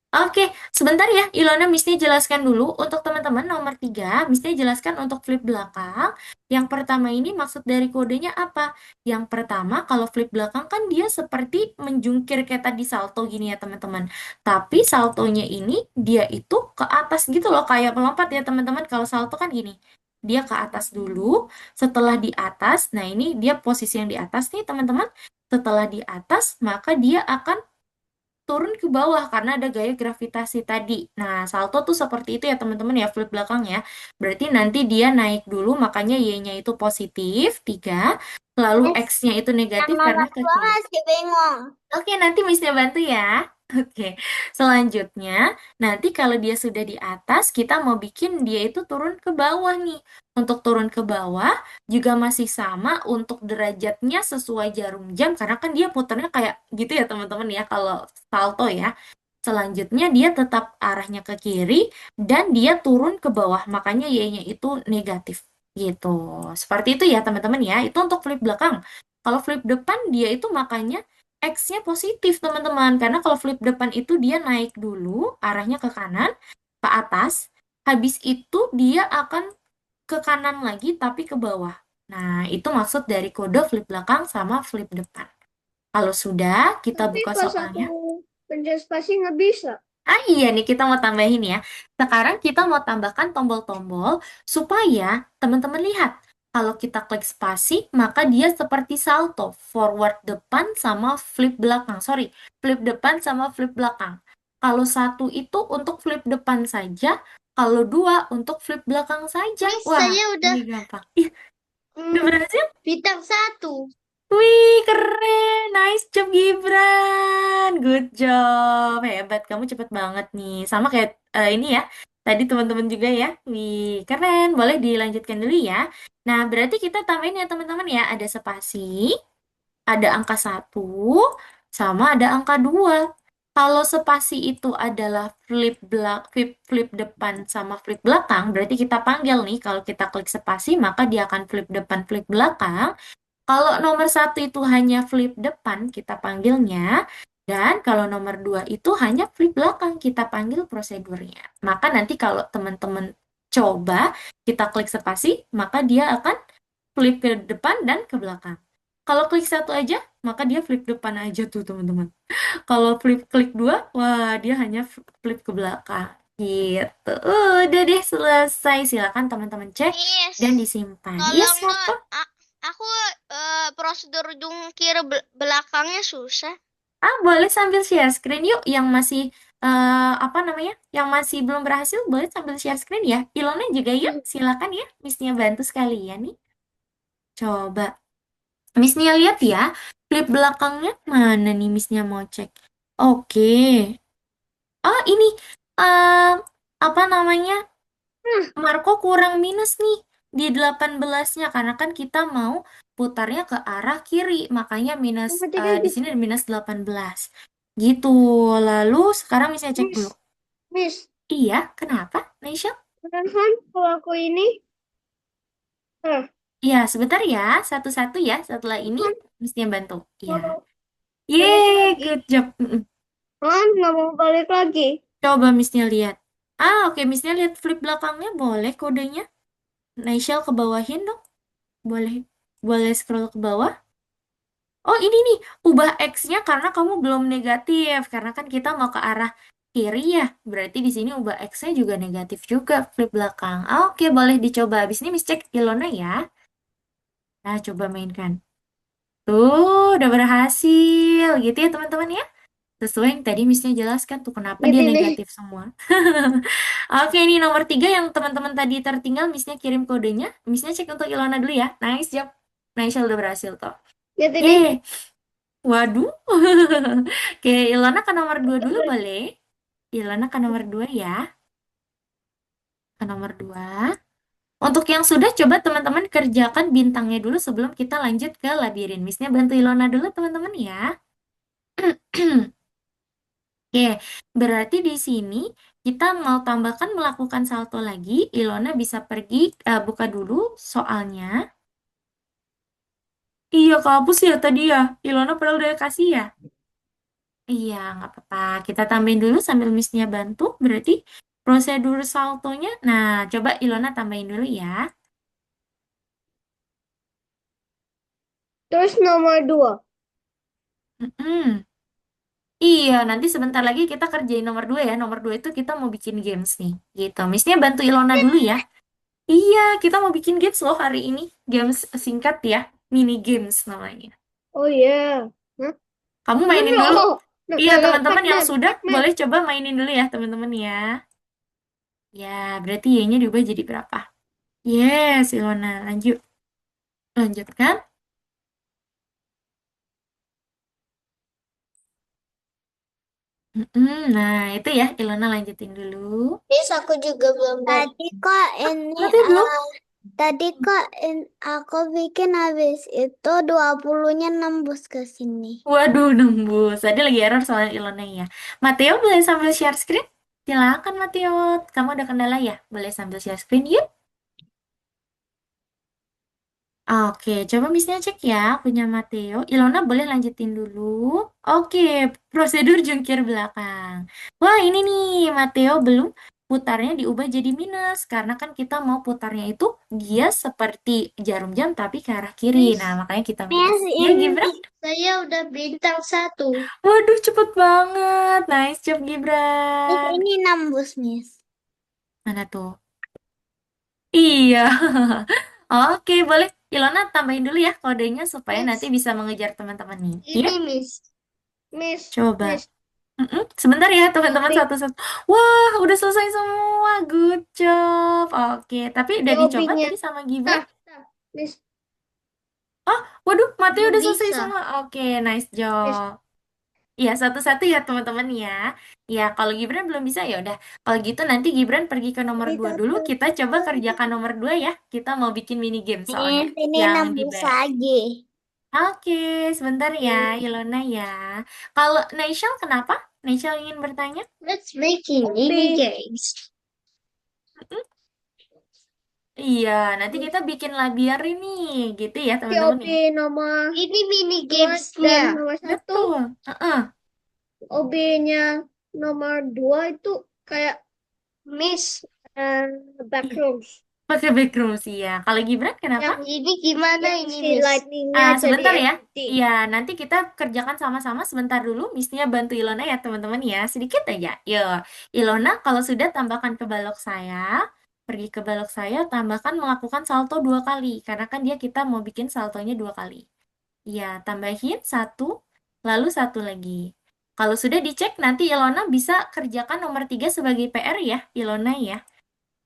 Oke, sebentar ya, Ilona Misnya jelaskan dulu. Untuk teman-teman nomor 3, Misnya jelaskan untuk flip belakang. Yang pertama ini maksud dari kodenya apa? Yang pertama, kalau flip belakang kan dia seperti menjungkir kayak tadi salto gini ya teman-teman. Tapi saltonya ini dia itu ke atas gitu loh, kayak melompat ya teman-teman. Kalau salto kan gini, dia ke atas dulu, setelah di atas, nah ini dia posisi yang di atas nih teman-teman. Setelah di atas, maka dia akan turun ke bawah karena ada gaya gravitasi tadi. Nah, salto tuh seperti itu ya teman-teman ya, flip belakang ya. Berarti nanti dia naik dulu, makanya Y-nya itu positif, 3. Lalu Miss, X-nya itu yang negatif karena nomor ke 2 kiri. masih bingung. Oke, nanti Miss-nya bantu ya. Oke, selanjutnya, nanti kalau dia sudah di atas, kita mau bikin dia itu turun ke bawah nih. Untuk turun ke bawah, juga masih sama untuk derajatnya sesuai jarum jam, karena kan dia putarnya kayak gitu ya teman-teman ya, kalau salto ya. Selanjutnya, dia tetap arahnya ke kiri, dan dia turun ke bawah, makanya Y-nya itu negatif. Gitu. Seperti itu ya teman-teman ya, itu untuk flip belakang. Kalau flip depan, dia itu makanya X-nya positif, teman-teman. Karena kalau flip depan itu dia naik dulu, arahnya ke kanan, ke atas. Habis itu dia akan ke kanan lagi, tapi ke bawah. Nah, itu maksud dari kode flip belakang sama flip depan. Kalau sudah, kita Tapi buka pas aku soalnya. pencet spasi nggak bisa. Ah iya nih, kita mau tambahin ya. Sekarang kita mau tambahkan tombol-tombol supaya teman-teman lihat. Kalau kita klik spasi, maka dia seperti salto. Forward depan sama flip belakang. Sorry, flip depan sama flip belakang. Kalau satu itu untuk flip depan saja, kalau dua untuk flip belakang saja. Miss, Wah, saya udah ini gampang. Ih, udah berhasil? bintang 1. Wih, keren. Nice job, Gibran. Good job. Hebat, kamu cepet banget nih. Sama kayak ini ya. Tadi teman-teman juga ya. Wih, keren. Boleh dilanjutkan dulu ya. Nah, berarti kita tambahin ya teman-teman ya. Ada spasi, ada angka 1, sama ada angka 2. Kalau spasi itu adalah flip depan sama flip belakang, berarti kita panggil nih. Kalau kita klik spasi, maka dia akan flip depan, flip belakang. Kalau nomor 1 itu hanya flip depan, kita panggilnya. Dan kalau nomor 2 itu hanya flip belakang, kita panggil prosedurnya. Maka nanti kalau teman-teman coba, kita klik spasi, maka dia akan flip ke depan dan ke belakang. Kalau klik satu aja, maka dia flip depan aja tuh teman-teman. Kalau flip klik 2, wah dia hanya flip ke belakang. Gitu. Udah deh selesai. Silakan teman-teman cek Miss, dan disimpan. Yes, tolong dong. apa? Aku prosedur jungkir belakangnya susah. Ah, boleh sambil share screen yuk yang masih apa namanya? Yang masih belum berhasil boleh sambil share screen ya. Ilona juga yuk, silakan ya. Missnya bantu sekalian nih. Coba. Missnya lihat ya. Flip belakangnya mana nih Missnya mau cek. Oke. Oh, ini eh apa namanya? Marco kurang minus nih di 18-nya karena kan kita mau putarnya ke arah kiri, makanya minus Ngetik di aja. sini ada minus 18. Gitu. Lalu sekarang bisa cek dulu. Miss, Miss, Iya, kenapa, Naisha? perasaan kalau aku ini, eh, Iya, sebentar ya. Satu-satu ya. Setelah ini kan mestinya bantu. Iya. mau balik Yeay, lagi. good job. Kan nggak mau balik lagi. Coba Missnya lihat. Ah, oke. Missnya lihat flip belakangnya. Boleh kodenya. Naisha ke bawahin dong. Boleh. Boleh scroll ke bawah. Oh, ini nih, ubah X-nya karena kamu belum negatif. Karena kan kita mau ke arah kiri ya. Berarti di sini ubah X-nya juga negatif juga, flip belakang. Ah, oke, boleh dicoba. Habis ini Miss cek Ilona ya. Nah, coba mainkan. Tuh, udah berhasil. Gitu ya teman-teman ya. Sesuai yang tadi Miss-nya jelaskan tuh kenapa dia Gitu nih. negatif semua. Oke, ini nomor 3 yang teman-teman tadi tertinggal Miss-nya kirim kodenya. Miss-nya cek untuk Ilona dulu ya. Nice job. Nice, udah berhasil toh. Gitu nih. Yeay. Waduh. Oke, Ilona ke nomor 2 dulu boleh? Ilona ke nomor 2 ya. Ke nomor 2. Untuk yang sudah, coba teman-teman kerjakan bintangnya dulu sebelum kita lanjut ke labirin. Miss-nya bantu Ilona dulu teman-teman ya. Oke, berarti di sini kita mau tambahkan melakukan salto lagi. Ilona bisa pergi, buka dulu soalnya. Iya, kehapus ya tadi ya. Ilona padahal udah kasih ya. Iya, nggak apa-apa. Kita tambahin dulu sambil Miss-nya bantu. Berarti prosedur saltonya. Nah, coba Ilona tambahin dulu ya. Terus nomor 2. Mm-mm. Iya, nanti sebentar lagi kita kerjain nomor 2 ya. Nomor 2 itu kita mau bikin games nih. Gitu. Miss-nya bantu Ilona dulu ya. Iya, kita mau bikin games loh hari ini. Games singkat ya. Mini games namanya. Oh iya. Hah? Kamu No, mainin no. dulu. No, Iya, no, no. teman-teman yang Pac-Man. sudah Pac-Man. boleh coba mainin dulu ya, teman-teman ya. Ya, berarti Y-nya diubah jadi berapa? Yes, Ilona. Lanjut. Lanjutkan. Nah, itu ya, Ilona lanjutin dulu. Miss, aku juga belum Tadi kok ini Berarti belum? tadi kok aku bikin habis itu 20-nya nembus ke sini. Waduh, nembus. Tadi lagi error soal Ilona ya. Mateo boleh sambil share screen? Silakan, Mateo. Kamu ada kendala ya? Boleh sambil share screen yuk. Oke, coba Miss-nya cek ya punya Mateo. Ilona boleh lanjutin dulu. Oke, prosedur jungkir belakang. Wah, ini nih, Mateo belum putarnya diubah jadi minus. Karena kan kita mau putarnya itu dia seperti jarum jam tapi ke arah kiri. Miss. Nah, makanya kita minus. Miss, Ya, ini Gibran? Saya udah bintang 1. Waduh, cepet banget. Nice job, Miss, Gibran. ini nembus, Miss. Mana tuh? Iya. Oke, boleh. Ilona tambahin dulu ya kodenya supaya nanti Miss, bisa mengejar teman-teman nih. ini Ya, Miss. Miss, coba. Miss. Sebentar ya teman-teman Obi, satu-satu. Wah, udah selesai semua. Good job. Oke, tapi di udah dicoba obinya. tadi sama Gibran? Tah, tah. Miss, Oh, waduh, Mateo belum udah selesai bisa. semua. Oke, nice Miss, job. Iya, satu-satu ya teman-teman ya. Ya, kalau Gibran belum bisa ya udah. Kalau gitu nanti Gibran pergi ke nomor 2 dulu. Kita coba kerjakan nomor 2 ya. Kita mau bikin mini game soalnya Miss, ini yang di nembus back. lagi. Oke, sebentar ya, Ilona ya. Kalau Naishal kenapa? Naishal ingin bertanya? let's making mini games. Iya, nanti kita bikin labirin nih, gitu ya Di teman-teman ya. obi nomor ini mini gamesnya. Nomor 1, Betul. Heeh. OB-nya nomor 2 itu kayak Miss backrooms. Pakai background sih ya. Kalau Gibran kenapa? Yang ini gimana Yang ini si Miss? lightning-nya jadi Sebentar ya. empty. Iya, nanti kita kerjakan sama-sama sebentar dulu. Miss-nya bantu Ilona ya teman-teman ya. Sedikit aja. Yuk, Ilona kalau sudah tambahkan ke balok saya. Pergi ke balok saya, tambahkan melakukan salto 2 kali. Karena kan kita mau bikin saltonya 2 kali. Iya, tambahin satu, lalu satu lagi. Kalau sudah dicek, nanti Ilona bisa kerjakan nomor 3 sebagai PR ya, Ilona ya.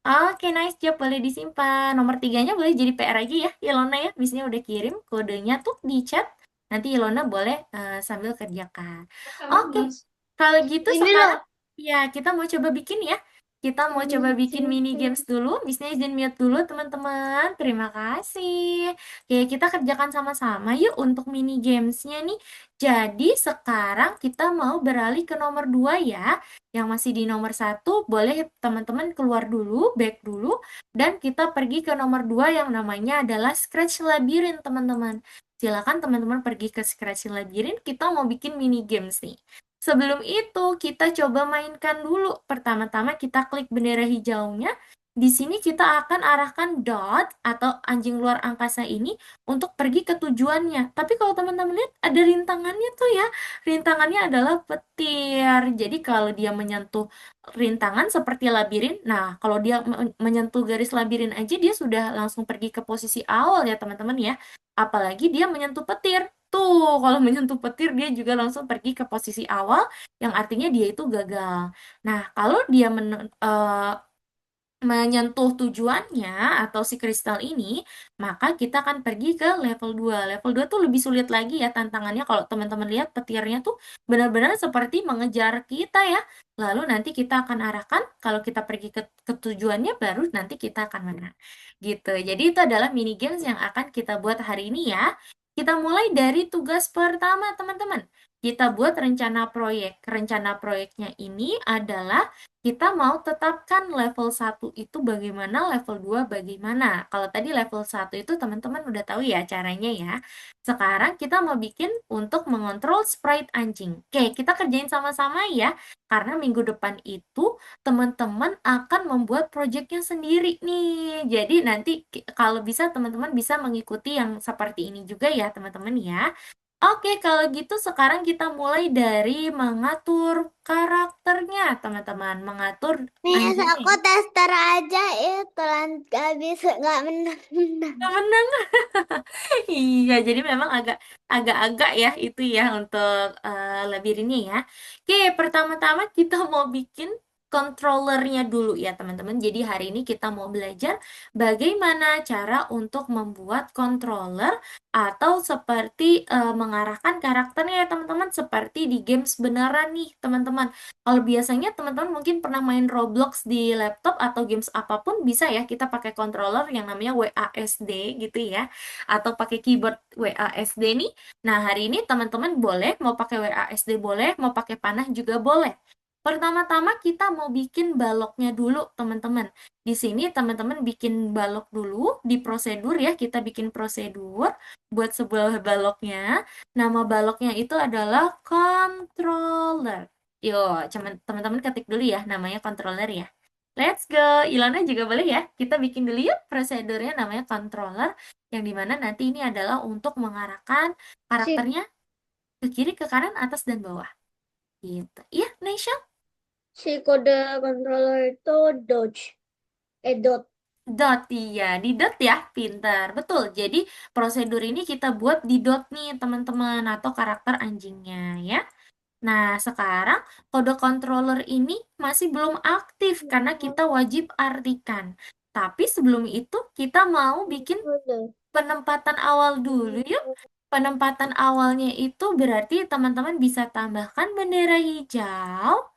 Oke, nice job. Boleh disimpan. Nomor 3-nya boleh jadi PR aja ya, Ilona ya. Misalnya udah kirim kodenya tuh di chat. Nanti Ilona boleh sambil kerjakan. Oke, kalau gitu Ini sekarang loh. ya kita mau coba bikin ya. Kita mau coba bikin mini games dulu. Misalnya izin mute dulu teman-teman. Terima kasih. Oke, kita kerjakan sama-sama yuk untuk mini gamesnya nih. Jadi sekarang kita mau beralih ke nomor 2 ya. Yang masih di nomor 1, boleh teman-teman keluar dulu, back dulu. Dan kita pergi ke nomor 2 yang namanya adalah Scratch Labyrinth teman-teman. Silakan teman-teman pergi ke Scratch Labyrinth. Kita mau bikin mini games nih. Sebelum itu, kita coba mainkan dulu. Pertama-tama kita klik bendera hijaunya. Di sini kita akan arahkan dot atau anjing luar angkasa ini untuk pergi ke tujuannya. Tapi kalau teman-teman lihat ada rintangannya tuh ya. Rintangannya adalah petir. Jadi kalau dia menyentuh rintangan seperti labirin, nah kalau dia menyentuh garis labirin aja dia sudah langsung pergi ke posisi awal ya teman-teman ya. Apalagi dia menyentuh petir. Tuh, kalau menyentuh petir dia juga langsung pergi ke posisi awal yang artinya dia itu gagal. Nah, kalau dia menyentuh tujuannya atau si kristal ini, maka kita akan pergi ke level 2. Level 2 tuh lebih sulit lagi ya tantangannya kalau teman-teman lihat petirnya tuh benar-benar seperti mengejar kita ya. Lalu nanti kita akan arahkan kalau kita pergi ke tujuannya baru nanti kita akan menang. Gitu. Jadi itu adalah mini games yang akan kita buat hari ini ya. Kita mulai dari tugas pertama, teman-teman. Kita buat rencana proyek. Rencana proyeknya ini adalah kita mau tetapkan level 1 itu bagaimana, level 2 bagaimana. Kalau tadi level 1 itu teman-teman udah tahu ya caranya ya. Sekarang kita mau bikin untuk mengontrol sprite anjing. Oke, kita kerjain sama-sama ya. Karena minggu depan itu teman-teman akan membuat proyeknya sendiri nih. Jadi nanti kalau bisa teman-teman bisa mengikuti yang seperti ini juga ya teman-teman ya. Oke, kalau gitu sekarang kita mulai dari mengatur karakternya, teman-teman. Mengatur Miss, aku anjingnya. tester aja itu gak bisa nggak menang-menang. Nggak menang. Iya, jadi memang agak-agak ya itu ya untuk labirinnya ya. Oke, pertama-tama kita mau bikin controllernya dulu ya teman-teman. Jadi hari ini kita mau belajar bagaimana cara untuk membuat controller atau seperti mengarahkan karakternya ya teman-teman. Seperti di games beneran nih teman-teman. Kalau biasanya teman-teman mungkin pernah main Roblox di laptop atau games apapun bisa ya kita pakai controller yang namanya WASD gitu ya atau pakai keyboard WASD nih. Nah, hari ini teman-teman boleh mau pakai WASD boleh, mau pakai panah juga boleh. Pertama-tama kita mau bikin baloknya dulu, teman-teman. Di sini teman-teman bikin balok dulu di prosedur ya, kita bikin prosedur buat sebuah baloknya. Nama baloknya itu adalah controller. Yuk, teman-teman ketik dulu ya, namanya controller ya. Let's go. Ilana juga boleh ya. Kita bikin dulu yuk prosedurnya namanya controller yang dimana nanti ini adalah untuk mengarahkan Si, karakternya ke kiri, ke kanan, atas, dan bawah. Gitu. Iya, Nesha? si kode controller itu Dodge. Dot. Dot, iya. Di dot ya, pintar. Betul. Jadi, prosedur ini kita buat di dot nih, teman-teman, atau karakter anjingnya, ya. Nah, sekarang kode controller ini masih belum aktif karena kita wajib artikan. Tapi sebelum itu, kita mau bikin penempatan awal dulu yuk. Penempatan awalnya itu berarti teman-teman bisa tambahkan bendera hijau.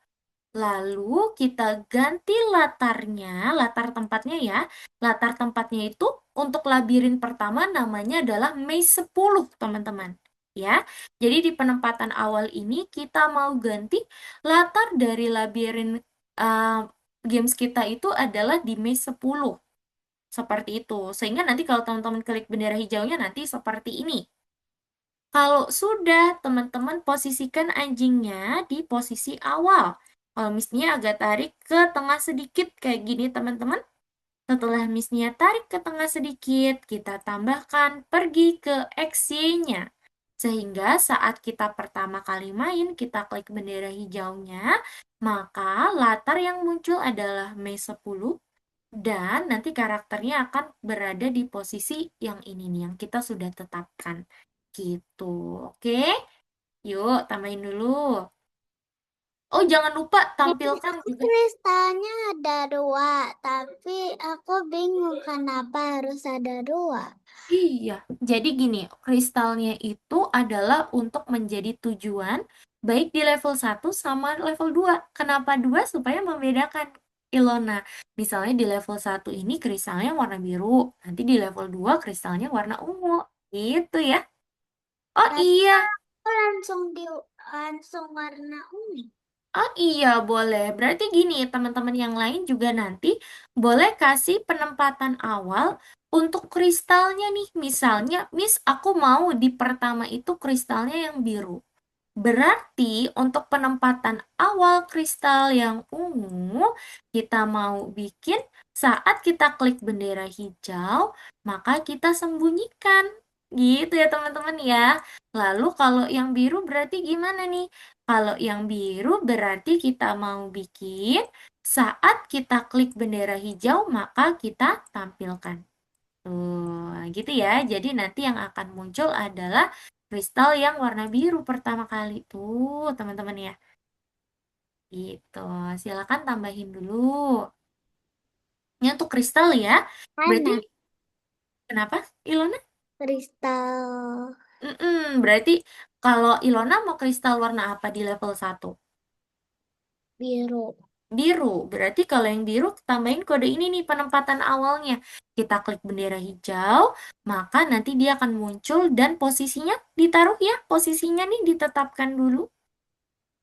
Lalu kita ganti latarnya, latar tempatnya ya. Latar tempatnya itu untuk labirin pertama namanya adalah Maze 10, teman-teman. Ya, jadi di penempatan awal ini kita mau ganti latar dari labirin games kita itu adalah di Maze 10. Seperti itu. Sehingga nanti kalau teman-teman klik bendera hijaunya nanti seperti ini. Kalau sudah, teman-teman posisikan anjingnya di posisi awal. Kalau misnya agak tarik ke tengah sedikit kayak gini, teman-teman. Setelah misnya tarik ke tengah sedikit, kita tambahkan pergi ke XY-nya. Sehingga saat kita pertama kali main, kita klik bendera hijaunya, maka latar yang muncul adalah Mei 10 dan nanti karakternya akan berada di posisi yang ini nih, yang kita sudah tetapkan. Gitu, oke? Yuk, tambahin dulu. Oh, jangan lupa Miss, tampilkan aku juga. kristalnya ada 2, tapi aku bingung kenapa harus ada 2. Iya, jadi gini, kristalnya itu adalah untuk menjadi tujuan baik di level 1 sama level 2. Kenapa 2? Supaya membedakan Ilona. Misalnya di level 1 ini kristalnya warna biru, nanti di level 2 kristalnya warna ungu. Gitu ya. Oh Berarti iya, aku langsung warna ungu. oh iya, boleh. Berarti gini, teman-teman yang lain juga nanti boleh kasih penempatan awal untuk kristalnya nih. Misalnya, Miss, aku mau di pertama itu kristalnya yang biru. Berarti untuk penempatan awal kristal yang ungu, kita mau bikin saat kita klik bendera hijau, maka kita sembunyikan. Gitu ya teman-teman ya. Lalu kalau yang biru berarti gimana nih? Kalau yang biru berarti kita mau bikin saat kita klik bendera hijau, maka kita tampilkan. Tuh, gitu ya. Jadi nanti yang akan muncul adalah kristal yang warna biru pertama kali tuh, teman-teman ya. Gitu. Silakan tambahin dulu. Ini untuk kristal ya. Berarti Mana kenapa, Ilona? kristal Berarti kalau Ilona mau kristal warna apa di level 1? biru? Biru. Berarti kalau yang biru tambahin kode ini nih penempatan awalnya. Kita klik bendera hijau, maka nanti dia akan muncul dan posisinya ditaruh ya. Posisinya nih ditetapkan dulu.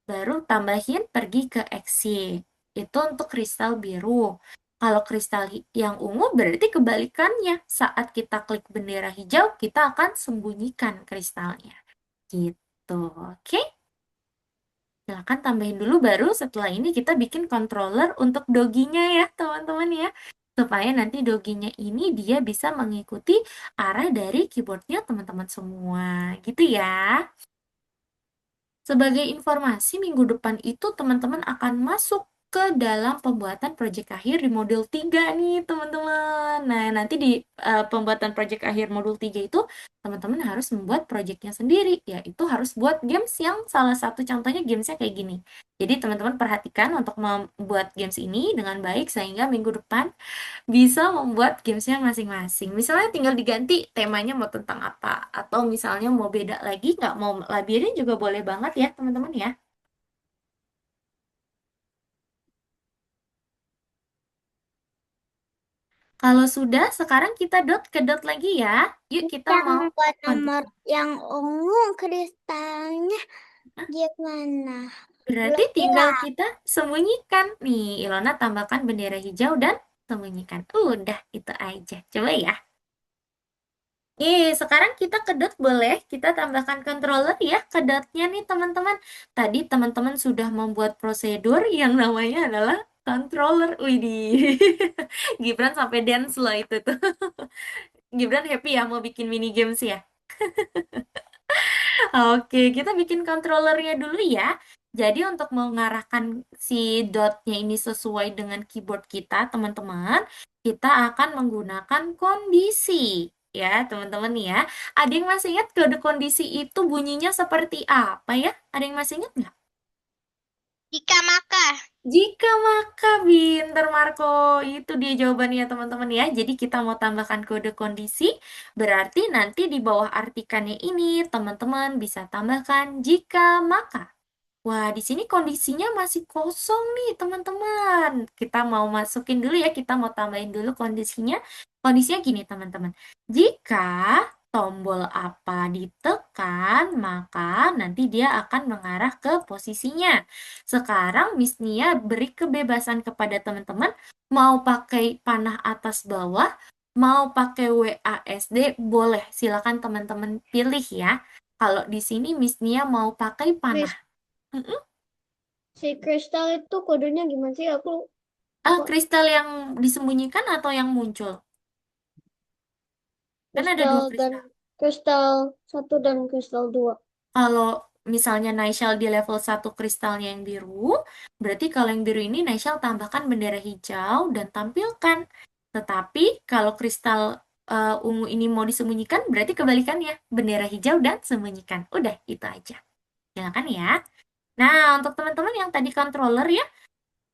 Baru tambahin pergi ke exit. Itu untuk kristal biru. Kalau kristal yang ungu berarti kebalikannya. Saat kita klik bendera hijau, kita akan sembunyikan kristalnya. Gitu. Oke? Silahkan tambahin dulu baru setelah ini kita bikin controller untuk doginya ya teman-teman ya. Supaya nanti doginya ini dia bisa mengikuti arah dari keyboardnya teman-teman semua. Gitu ya. Sebagai informasi, minggu depan itu teman-teman akan masuk ke dalam pembuatan proyek akhir di modul 3 nih, teman-teman. Nah, nanti di pembuatan proyek akhir modul 3 itu, teman-teman harus membuat proyeknya sendiri, yaitu harus buat games yang salah satu contohnya gamesnya kayak gini. Jadi, teman-teman perhatikan untuk membuat games ini dengan baik, sehingga minggu depan bisa membuat gamesnya masing-masing. Misalnya tinggal diganti temanya mau tentang apa, atau misalnya mau beda lagi, nggak mau labirin juga boleh banget ya teman-teman ya. Kalau sudah, sekarang kita dot ke dot lagi ya. Yuk kita Yang mau buat nomor lanjut. yang ungu kristalnya gimana? Berarti Belum tinggal jelas. kita sembunyikan. Nih, Ilona tambahkan bendera hijau dan sembunyikan. Udah, itu aja. Coba ya. Sekarang kita ke dot boleh, kita tambahkan controller ya ke dotnya nih teman-teman. Tadi teman-teman sudah membuat prosedur yang namanya adalah controller. Widih, Gibran sampai dance loh itu tuh. Gibran happy ya mau bikin mini games ya. Oke, kita bikin controllernya dulu ya. Jadi untuk mengarahkan si dotnya ini sesuai dengan keyboard kita, teman-teman, kita akan menggunakan kondisi. Ya, teman-teman ya. Ada yang masih ingat kode kondisi itu bunyinya seperti apa ya? Ada yang masih ingat nggak? Jika maka. Jika maka pinter Marco, itu dia jawabannya teman-teman ya. Jadi kita mau tambahkan kode kondisi, berarti nanti di bawah artikannya ini teman-teman bisa tambahkan jika maka. Wah, di sini kondisinya masih kosong nih teman-teman. Kita mau masukin dulu ya, kita mau tambahin dulu kondisinya. Kondisinya gini teman-teman. Jika tombol apa ditekan, maka nanti dia akan mengarah ke posisinya. Sekarang Miss Nia beri kebebasan kepada teman-teman mau pakai panah atas bawah, mau pakai WASD, boleh. Silakan teman-teman pilih ya. Kalau di sini Miss Nia mau pakai panah. Mm-mm. Si kristal itu kodenya gimana sih? Aku Kristal yang disembunyikan atau yang muncul? Kan ada kristal dua dan kristal. kristal 1 dan kristal 2. Kalau misalnya Naishal di level 1 kristalnya yang biru, berarti kalau yang biru ini Naishal tambahkan bendera hijau dan tampilkan. Tetapi kalau kristal ungu ini mau disembunyikan, berarti kebalikannya. Bendera hijau dan sembunyikan. Udah, itu aja. Silakan ya. Nah, untuk teman-teman yang tadi controller ya,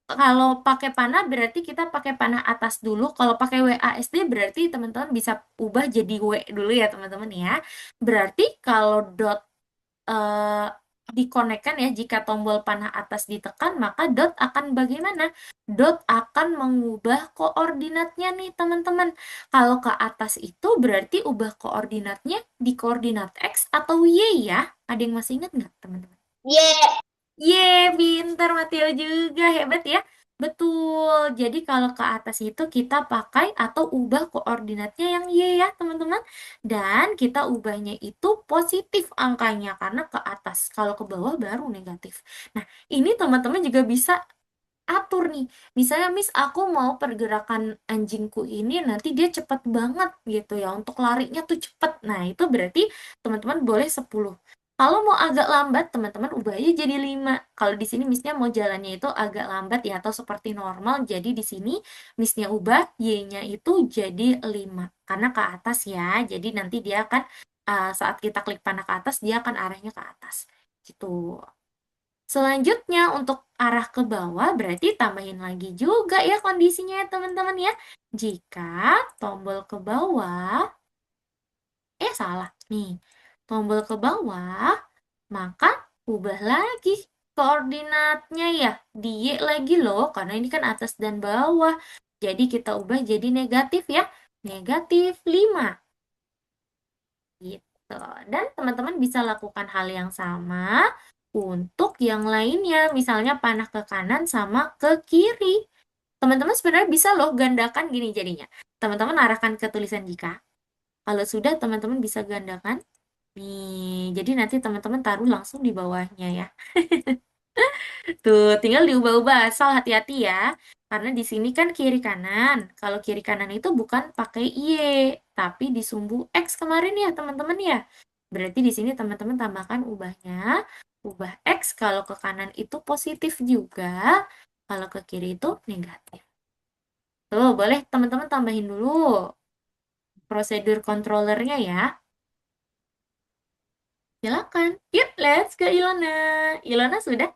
kalau pakai panah berarti kita pakai panah atas dulu. Kalau pakai WASD berarti teman-teman bisa ubah jadi W dulu ya teman-teman ya. Berarti kalau dot eh, dikonekkan ya, jika tombol panah atas ditekan, maka dot akan bagaimana? Dot akan mengubah koordinatnya nih teman-teman. Kalau ke atas itu berarti ubah koordinatnya di koordinat X atau Y ya. Ada yang masih ingat nggak teman-teman? Yeah. Pinter Mateo juga, hebat ya. Betul, jadi kalau ke atas itu kita pakai atau ubah koordinatnya yang Y ya teman-teman. Dan kita ubahnya itu positif angkanya karena ke atas. Kalau ke bawah baru negatif. Nah, ini teman-teman juga bisa atur nih. Misalnya, Miss, aku mau pergerakan anjingku ini nanti dia cepet banget gitu ya. Untuk larinya tuh cepet. Nah, itu berarti teman-teman boleh 10. Kalau mau agak lambat, teman-teman ubah aja jadi 5. Kalau di sini Missnya mau jalannya itu agak lambat ya atau seperti normal. Jadi di sini Missnya ubah Y-nya itu jadi 5. Karena ke atas ya. Jadi nanti dia akan saat kita klik panah ke atas, dia akan arahnya ke atas. Gitu. Selanjutnya, untuk arah ke bawah, berarti tambahin lagi juga ya kondisinya ya teman-teman ya. Jika tombol ke bawah, salah nih. Tombol ke bawah, maka ubah lagi koordinatnya ya. Di Y lagi loh, karena ini kan atas dan bawah. Jadi kita ubah jadi negatif ya. Negatif 5. Gitu. Dan teman-teman bisa lakukan hal yang sama untuk yang lainnya. Misalnya panah ke kanan sama ke kiri. Teman-teman sebenarnya bisa loh gandakan gini jadinya. Teman-teman arahkan ke tulisan jika. Kalau sudah, teman-teman bisa gandakan. Nih, jadi nanti teman-teman taruh langsung di bawahnya ya. Tuh, tinggal diubah-ubah, asal hati-hati ya. Karena di sini kan kiri kanan. Kalau kiri kanan itu bukan pakai Y, tapi di sumbu X kemarin ya, teman-teman ya. Berarti di sini teman-teman tambahkan ubahnya. Ubah X kalau ke kanan itu positif juga, kalau ke kiri itu negatif. Tuh, boleh teman-teman tambahin dulu prosedur controllernya ya. Silakan. Yuk, let's ke Ilona. Ilona sudah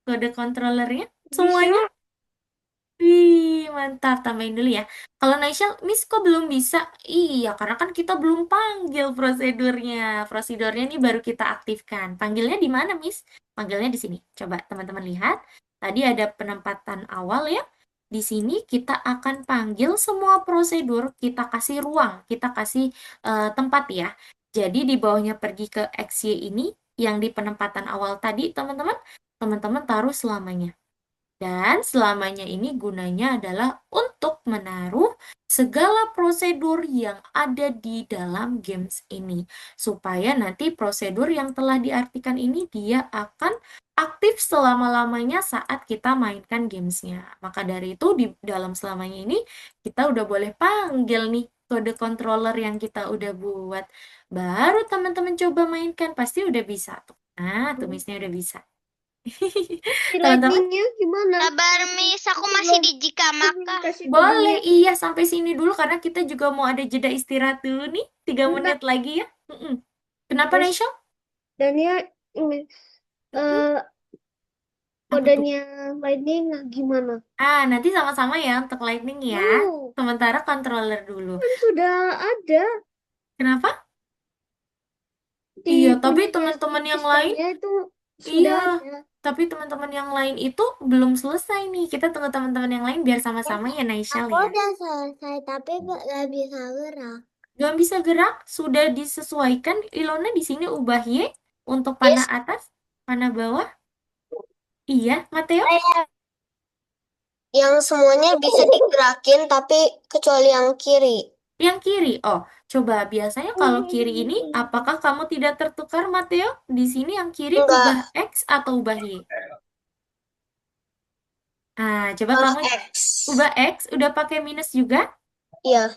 kode controllernya semuanya? Bisa. Wih, mantap. Tambahin dulu ya. Kalau Naisha, Miss kok belum bisa? Iya, karena kan kita belum panggil prosedurnya. Prosedurnya ini baru kita aktifkan. Panggilnya di mana, Miss? Panggilnya di sini. Coba teman-teman lihat. Tadi ada penempatan awal ya. Di sini kita akan panggil semua prosedur. Kita kasih ruang, kita kasih tempat ya. Jadi di bawahnya pergi ke XY ini, yang di penempatan awal tadi, teman-teman, teman-teman taruh selamanya. Dan selamanya ini gunanya adalah untuk menaruh segala prosedur yang ada di dalam games ini. Supaya nanti prosedur yang telah diartikan ini dia akan aktif selama-lamanya saat kita mainkan gamesnya. Maka dari itu di dalam selamanya ini kita udah boleh panggil nih kode controller yang kita udah buat. Baru teman-teman coba mainkan, pasti udah bisa tuh. Nah, tumisnya udah bisa. Teman-teman, Lightningnya gimana? Sabar, Miss. Aku masih di jika maka. Kasih boleh, kodenya. iya sampai sini dulu karena kita juga mau ada jeda istirahat dulu nih, 3 Bentar. menit lagi ya. Kenapa, Terus, Naisha? dan ya ini Mm-mm. Apa tuh? kodenya lightning gimana? Nanti sama-sama ya untuk lightning ya. Oh, Sementara controller dulu. kan sudah ada Kenapa? di Iya, tapi punyanya teman-teman yang lain, sistemnya itu iya, sudah ada. tapi teman-teman yang lain itu belum selesai nih. Kita tunggu teman-teman yang lain biar sama-sama ya, Naisha Aku ya. udah selesai, tapi gak bisa gerak. Gak bisa gerak, sudah disesuaikan. Ilona di sini ubah Y untuk panah Yes. atas, panah bawah. Iya, Mateo? Yang semuanya bisa digerakin, tapi kecuali yang kiri. Yang kiri. Oh, coba biasanya kalau kiri ini, apakah kamu tidak tertukar, Mateo? Di sini yang kiri Enggak. ubah X atau ubah Y? Coba kamu X. ubah X, udah pakai minus juga? Iya.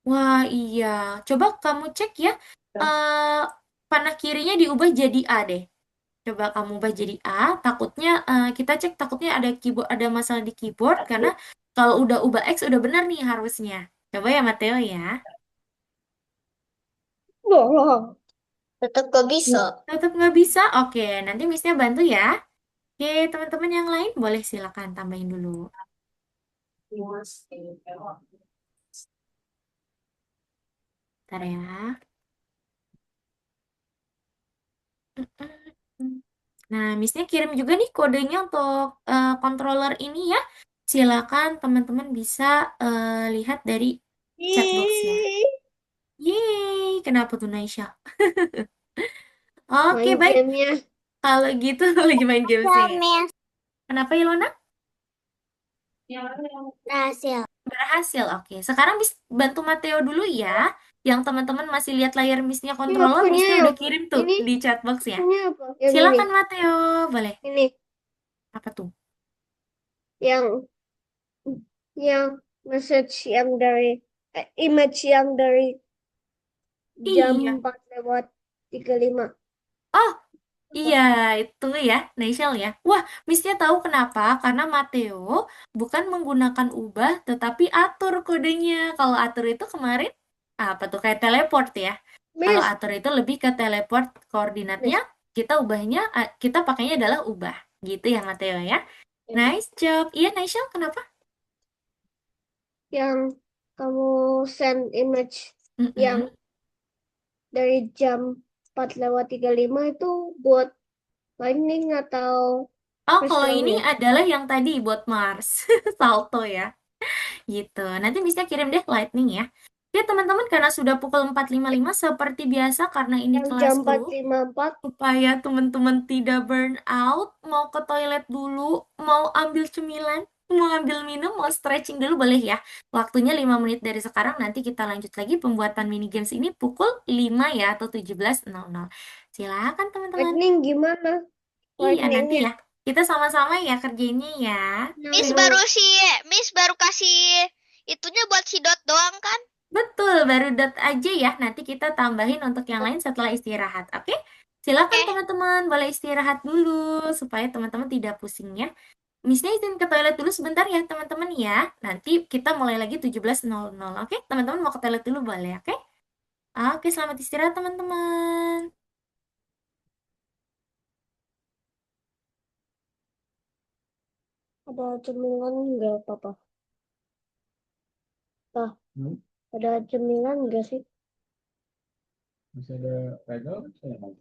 Wah, iya. Coba kamu cek ya, eh panah kirinya diubah jadi A deh. Coba kamu ubah jadi A, takutnya kita cek takutnya ada keyboard, ada masalah di keyboard karena kalau udah ubah X udah benar nih harusnya. Coba ya Mateo ya. Bohong. Tetap gak bisa. Tetap nggak bisa? Oke, nanti Missnya bantu ya. Oke, teman-teman yang lain boleh silakan tambahin dulu. Bentar ya. Nah, Missnya kirim juga nih kodenya untuk controller ini ya. Silakan teman-teman bisa lihat dari chatbox ya. Yeay, kenapa tuh Naisha? Oke, Main baik. gamenya. Kalau gitu lagi main gamesnya ya. Miss. Kenapa Ilona? Berhasil. Berhasil, oke. Sekarang Miss bantu Mateo dulu ya. Yang teman-teman masih lihat layar Missnya Ini controller, punya Missnya udah yang kirim tuh ini di chatbox ya. punya apa? Yang Silakan Mateo, boleh. ini Apa tuh? yang message yang dari image yang dari jam Iya. 4:35. Oh, iya, tunggu ya, Naishal ya. Wah, Missnya tahu kenapa? Karena Mateo bukan menggunakan ubah, tetapi atur kodenya. Kalau atur itu kemarin, apa tuh, kayak teleport ya. Kalau Miss, atur itu lebih ke teleport koordinatnya, Miss, kita pakainya adalah ubah. Gitu ya, Mateo ya. Nice job. Iya, Naisha, kenapa? yang kamu send image yang Mm-mm. dari jam 4:35 itu buat lightning atau Oh, kalau ini crystalnya? adalah yang tadi buat Mars. Salto ya. Gitu. Nanti bisa kirim deh lightning ya. Oke, teman-teman, karena sudah pukul 4.55 seperti biasa karena ini Yang kelas jam grup, 4:54 supaya teman-teman tidak burn out, mau ke toilet dulu, mau ambil cemilan, mau ambil minum, mau stretching dulu boleh ya. Waktunya 5 menit dari sekarang, nanti kita lanjut lagi pembuatan mini games ini pukul 5 ya atau 17.00. Silakan teman-teman. lightning gimana? Iya, nanti Lightningnya ya. Kita sama-sama ya kerjainnya ya. Miss yang baru si Miss baru kasih itunya buat si Dot doang kan? Betul, baru dot aja ya. Nanti kita tambahin untuk yang lain setelah istirahat. Oke? Silakan Oke. teman-teman, boleh istirahat dulu supaya teman-teman tidak pusing ya. Miss-nya izin ke toilet dulu sebentar ya teman-teman ya. Nanti kita mulai lagi 17.00. Oke? Teman-teman mau ke toilet dulu boleh, oke? Oke, selamat istirahat teman-teman. ada cemilan nggak apa-apa? Tah, ada cemilan nggak sih? Masih ada regal kan saya mau.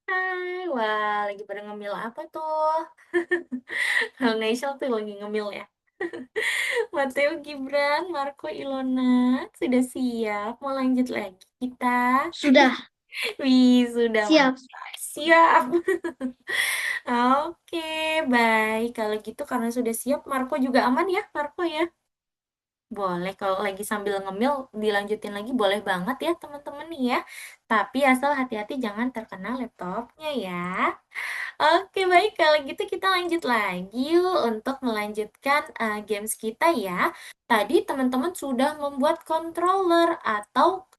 Hai, wah lagi pada ngemil apa tuh? Hal Naisha tuh lagi ngemil ya. Mateo, Gibran, Marco, Ilona, sudah siap? Mau lanjut lagi kita? Sudah Wih, sudah siap. mantap. Siap. Oke, baik. Kalau gitu karena sudah siap, Marco juga aman ya, Marco ya? Boleh, kalau lagi sambil ngemil, dilanjutin lagi boleh banget ya teman-teman nih ya. Tapi asal hati-hati jangan terkena laptopnya ya. Oke, baik. Kalau gitu kita lanjut lagi yuk untuk melanjutkan games kita ya. Tadi teman-teman sudah membuat controller atau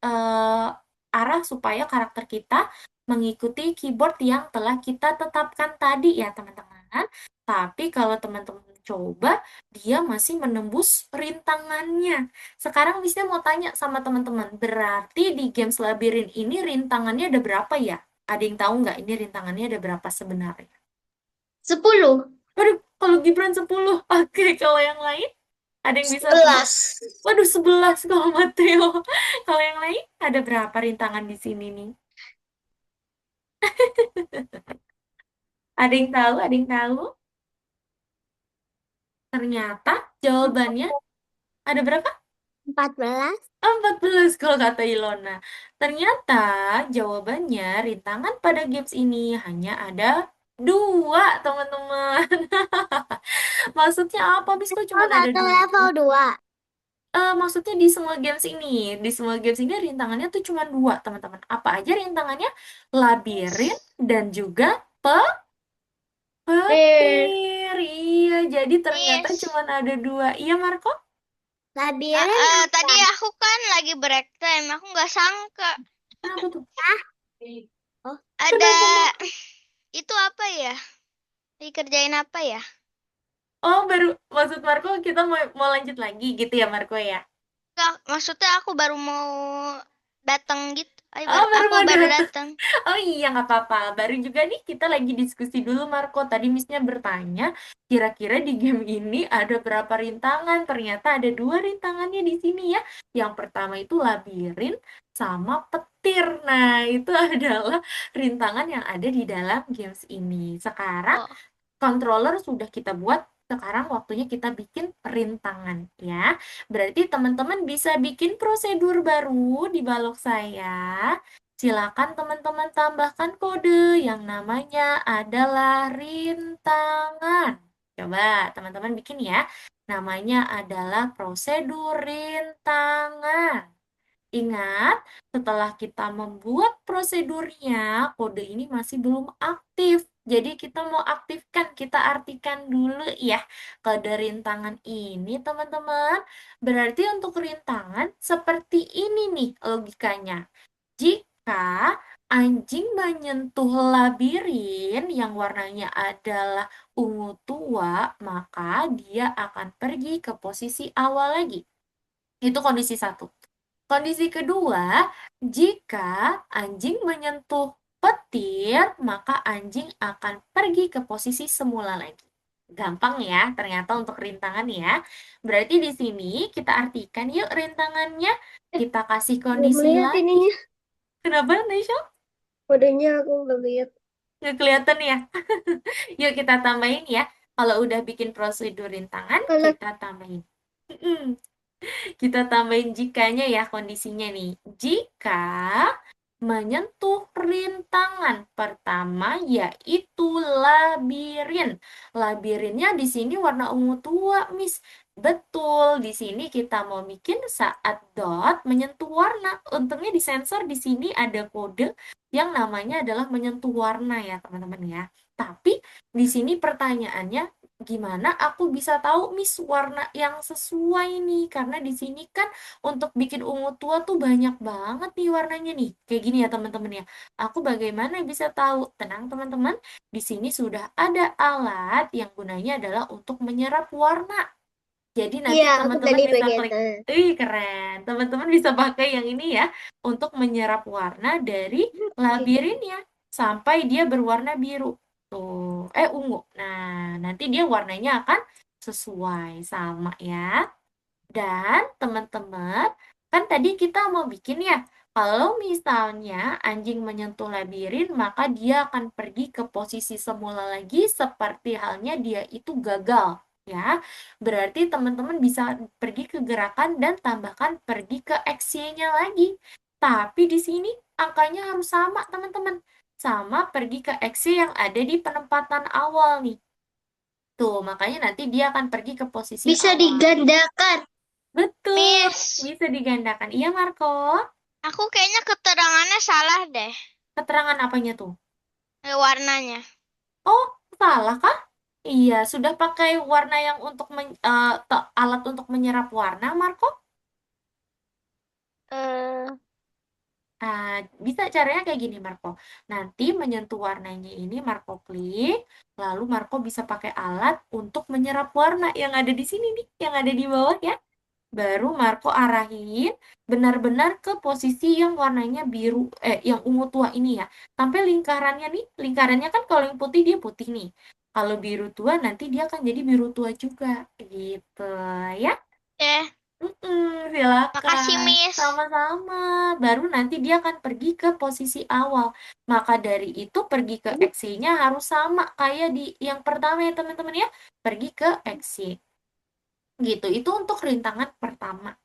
arah supaya karakter kita mengikuti keyboard yang telah kita tetapkan tadi ya, teman-teman. kan? Tapi kalau teman-teman coba, dia masih menembus rintangannya. Sekarang Miss mau tanya sama teman-teman, berarti di games labirin ini rintangannya ada berapa ya? Ada yang tahu nggak ini rintangannya ada berapa sebenarnya? 10. Waduh, kalau Gibran 10. Oke, kalau yang lain? Ada yang bisa tebak? 11. Waduh, 11 kalau Mateo. Kalau yang lain, ada berapa rintangan di sini nih? Ada yang tahu? Ada yang tahu? Ternyata jawabannya ada berapa? 14. 14 kalau kata Ilona. Ternyata jawabannya rintangan pada games ini hanya ada 2, teman-teman. Maksudnya apa, Bis? Kok cuma Oh, ada satu 2? level 2. Maksudnya di semua games ini, rintangannya tuh cuma 2, teman-teman. Apa aja rintangannya? Labirin dan juga petir. Iya, jadi ternyata Miss. cuma ada 2. Iya, Marco? Labirin Tadi apa? aku kan lagi break time, aku nggak sangka Kenapa tuh? Oh, ada Kenapa? itu apa ya? Dikerjain apa ya? Oh, baru maksud Marco kita mau lanjut lagi gitu ya, Marco ya? Nggak, maksudnya aku baru mau datang gitu. Oh, baru Aku mau baru datang. datang. Oh iya, nggak apa-apa. Baru juga nih kita lagi diskusi dulu, Marco. Tadi Missnya bertanya, kira-kira di game ini ada berapa rintangan? Ternyata ada 2 rintangannya di sini ya. Yang pertama itu labirin sama petir. Nah, itu adalah rintangan yang ada di dalam games ini. Sekarang Oh, controller sudah kita buat, sekarang waktunya kita bikin rintangan ya. Berarti teman-teman bisa bikin prosedur baru di balok saya. Silakan teman-teman tambahkan kode yang namanya adalah rintangan. Coba teman-teman bikin ya. Namanya adalah prosedur rintangan. Ingat, setelah kita membuat prosedurnya, kode ini masih belum aktif. Jadi kita mau aktifkan, kita artikan dulu ya kode rintangan ini, teman-teman. Berarti untuk rintangan seperti ini nih logikanya. Jika anjing menyentuh labirin yang warnanya adalah ungu tua, maka dia akan pergi ke posisi awal lagi. Itu kondisi 1. Kondisi kedua, jika anjing menyentuh petir, maka anjing akan pergi ke posisi semula lagi. Gampang ya, ternyata untuk rintangan ya. Berarti di sini kita artikan yuk rintangannya. Kita kasih belum kondisi lihat lagi. ininya. Kenapa, Naisha? Kodenya aku belum lihat. Nggak kelihatan ya? Yuk kita tambahin ya. Kalau udah bikin prosedur rintangan, Kalau kita tambahin. Kita tambahin jikanya ya kondisinya nih. Jika menyentuh rintangan pertama yaitu labirin. Labirinnya di sini warna ungu tua, Miss. Betul, di sini kita mau bikin saat dot menyentuh warna. Untungnya di sensor di sini ada kode yang namanya adalah menyentuh warna ya, teman-teman ya. Tapi di sini pertanyaannya, gimana aku bisa tahu Miss warna yang sesuai nih? Karena di sini kan untuk bikin ungu tua tuh banyak banget nih warnanya nih. Kayak gini ya teman-teman ya. Aku bagaimana bisa tahu? Tenang teman-teman, di sini sudah ada alat yang gunanya adalah untuk menyerap warna. Jadi nanti iya, aku teman-teman tadi bisa klik. begitu. Keren. Teman-teman bisa pakai yang ini ya untuk menyerap warna dari labirinnya sampai dia berwarna biru. Tuh, ungu. Nah, nanti dia warnanya akan sesuai sama ya. Dan teman-teman, kan tadi kita mau bikin ya, kalau misalnya anjing menyentuh labirin, maka dia akan pergi ke posisi semula lagi seperti halnya dia itu gagal. Ya, berarti teman-teman bisa pergi ke gerakan dan tambahkan pergi ke XY-nya lagi. Tapi di sini angkanya harus sama, teman-teman. Sama pergi ke XY yang ada di penempatan awal nih. Tuh, makanya nanti dia akan pergi ke posisi Bisa awal. digandakan. Betul, Miss, bisa digandakan. Iya, Marco. aku kayaknya keterangannya salah deh. Keterangan apanya tuh? Warnanya. Oh, salah kah? Iya, sudah pakai warna yang untuk alat untuk menyerap warna, Marco? Eh, Bisa caranya kayak gini, Marco. Nanti menyentuh warnanya ini Marco klik, lalu Marco bisa pakai alat untuk menyerap warna yang ada di sini nih, yang ada di bawah ya. Baru Marco arahin benar-benar ke posisi yang warnanya biru, yang ungu tua ini ya. Sampai lingkarannya nih, lingkarannya kan kalau yang putih dia putih nih. Kalau biru tua nanti dia akan jadi biru tua juga, gitu ya. Eh, makasih, Silakan. Miss. Sama-sama. Baru nanti dia akan pergi ke posisi awal. Maka dari itu pergi ke XY-nya harus sama kayak di yang pertama ya teman-teman ya. Pergi ke XY. Gitu. Itu untuk rintangan pertama.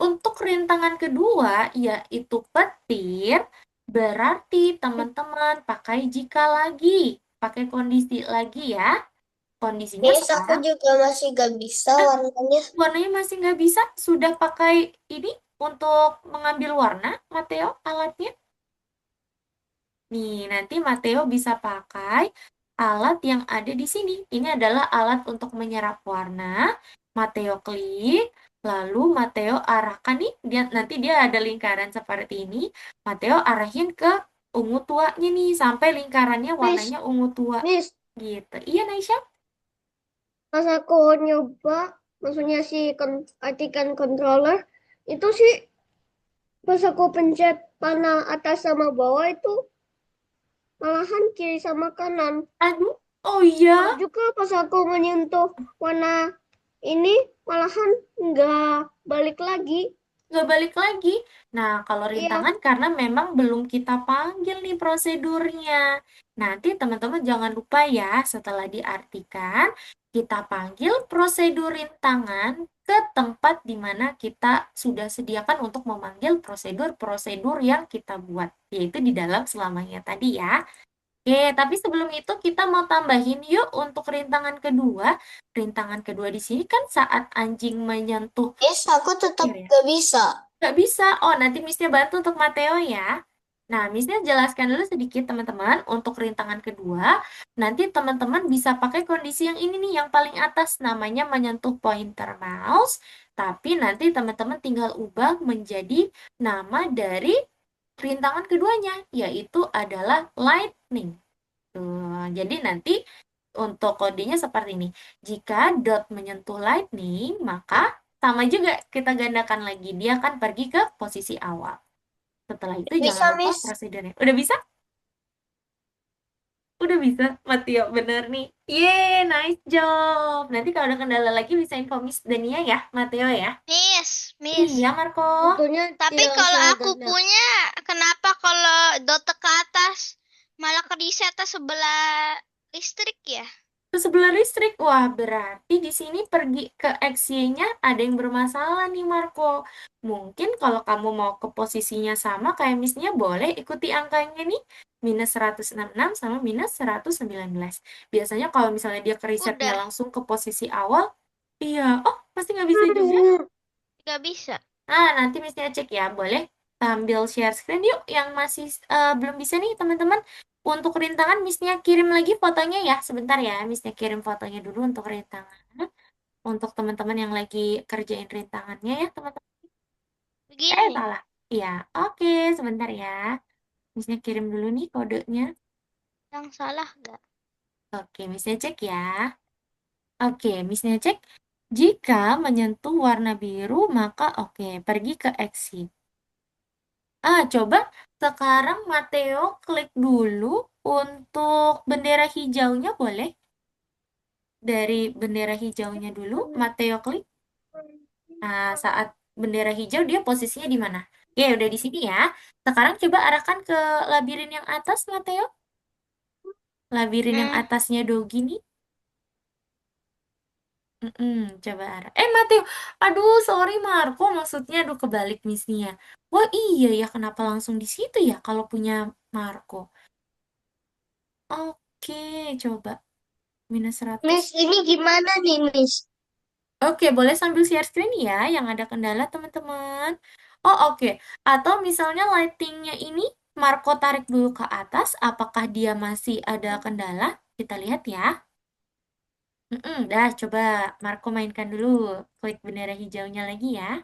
Untuk rintangan kedua, yaitu petir, berarti teman-teman pakai jika lagi. Pakai kondisi lagi ya. Kondisinya Miss, aku sekarang juga masih gak bisa warnanya. warnanya masih nggak bisa. Sudah pakai ini untuk mengambil warna, Mateo, alatnya. Nih, nanti Mateo bisa pakai alat yang ada di sini. Ini adalah alat untuk menyerap warna. Mateo klik, lalu Mateo arahkan nih, nanti dia ada lingkaran seperti ini. Mateo arahin ke ungu tuanya nih, sampai lingkarannya warnanya ungu tua. Miss, Gitu. Iya, Naisha? pas aku nyoba, maksudnya si artikan controller, itu sih pas aku pencet panah atas sama bawah itu malahan kiri sama kanan. Aduh, oh iya. Terus juga pas aku menyentuh warna ini malahan nggak balik lagi. Nggak balik lagi. Nah, kalau Iya, rintangan karena memang belum kita panggil nih prosedurnya. Nanti teman-teman jangan lupa ya, setelah diartikan, kita panggil prosedur rintangan ke tempat di mana kita sudah sediakan untuk memanggil prosedur-prosedur yang kita buat, yaitu di dalam selamanya tadi ya. Oke, tapi sebelum itu kita mau tambahin yuk untuk rintangan kedua. Rintangan kedua di sini kan saat anjing menyentuh. Miss, aku tetap Iya ya? gak bisa. Nggak bisa. Oh, nanti Miss-nya bantu untuk Mateo ya. Nah, Miss-nya jelaskan dulu sedikit teman-teman untuk rintangan kedua. Nanti teman-teman bisa pakai kondisi yang ini nih, yang paling atas namanya menyentuh pointer mouse. Tapi nanti teman-teman tinggal ubah menjadi nama dari rintangan keduanya, yaitu adalah lightning. Tuh, jadi nanti untuk kodenya seperti ini. Jika dot menyentuh lightning, maka sama juga kita gandakan lagi. Dia akan pergi ke posisi awal. Setelah itu Bisa, jangan lupa Miss. prosedurnya. Udah bisa? Udah bisa, Mateo. Bener nih. Yeay, nice job. Nanti kalau ada kendala lagi bisa info Miss Dania ya, Mateo ya. Miss. Iya, Marco. Sebetulnya Tapi tidak kalau usah aku ganda. punya, kenapa kalau dot ke atas malah ke reset sebelah listrik ya? Ke sebelah listrik. Wah, berarti di sini pergi ke XY-nya ada yang bermasalah nih, Marco. Mungkin kalau kamu mau ke posisinya sama kayak Miss-nya, boleh ikuti angkanya nih. Minus 166 sama minus 119. Biasanya kalau misalnya dia ke resetnya Udah, langsung ke posisi awal, iya. Oh, pasti nggak bisa juga. nggak bisa. Nah, nanti Miss-nya cek ya. Boleh sambil share screen yuk yang masih belum bisa nih, teman-teman. Untuk rintangan, Miss-nya kirim lagi fotonya ya. Sebentar ya, Miss-nya kirim fotonya dulu untuk rintangan. Untuk teman-teman yang lagi kerjain rintangannya ya, teman-teman. Begini, Salah. Iya, oke. Sebentar ya. Miss-nya kirim dulu nih kodenya. yang salah nggak? Oke, Miss-nya cek ya. Oke, Miss-nya cek. Jika menyentuh warna biru, maka oke, pergi ke exit. Coba sekarang Mateo klik dulu untuk bendera hijaunya boleh? Dari bendera hijaunya dulu, Mateo klik. Nah, saat bendera hijau dia posisinya di mana? Oke, udah di sini ya. Sekarang coba arahkan ke labirin yang atas, Mateo. Labirin yang Hmm, atasnya Dogi nih. Coba arah. Mateo. Aduh, sorry Marco. Maksudnya, aduh kebalik misinya. Wah, iya ya. Kenapa langsung di situ ya kalau punya Marco? Oke, coba. Minus 100. Miss, ini gimana nih, Miss? Oke, boleh sambil share screen ya, yang ada kendala teman-teman. Oh, oke. Atau misalnya lightingnya ini, Marco tarik dulu ke atas, apakah dia masih ada kendala? Kita lihat ya. Dah, coba Marco mainkan dulu. Klik bendera hijaunya lagi ya.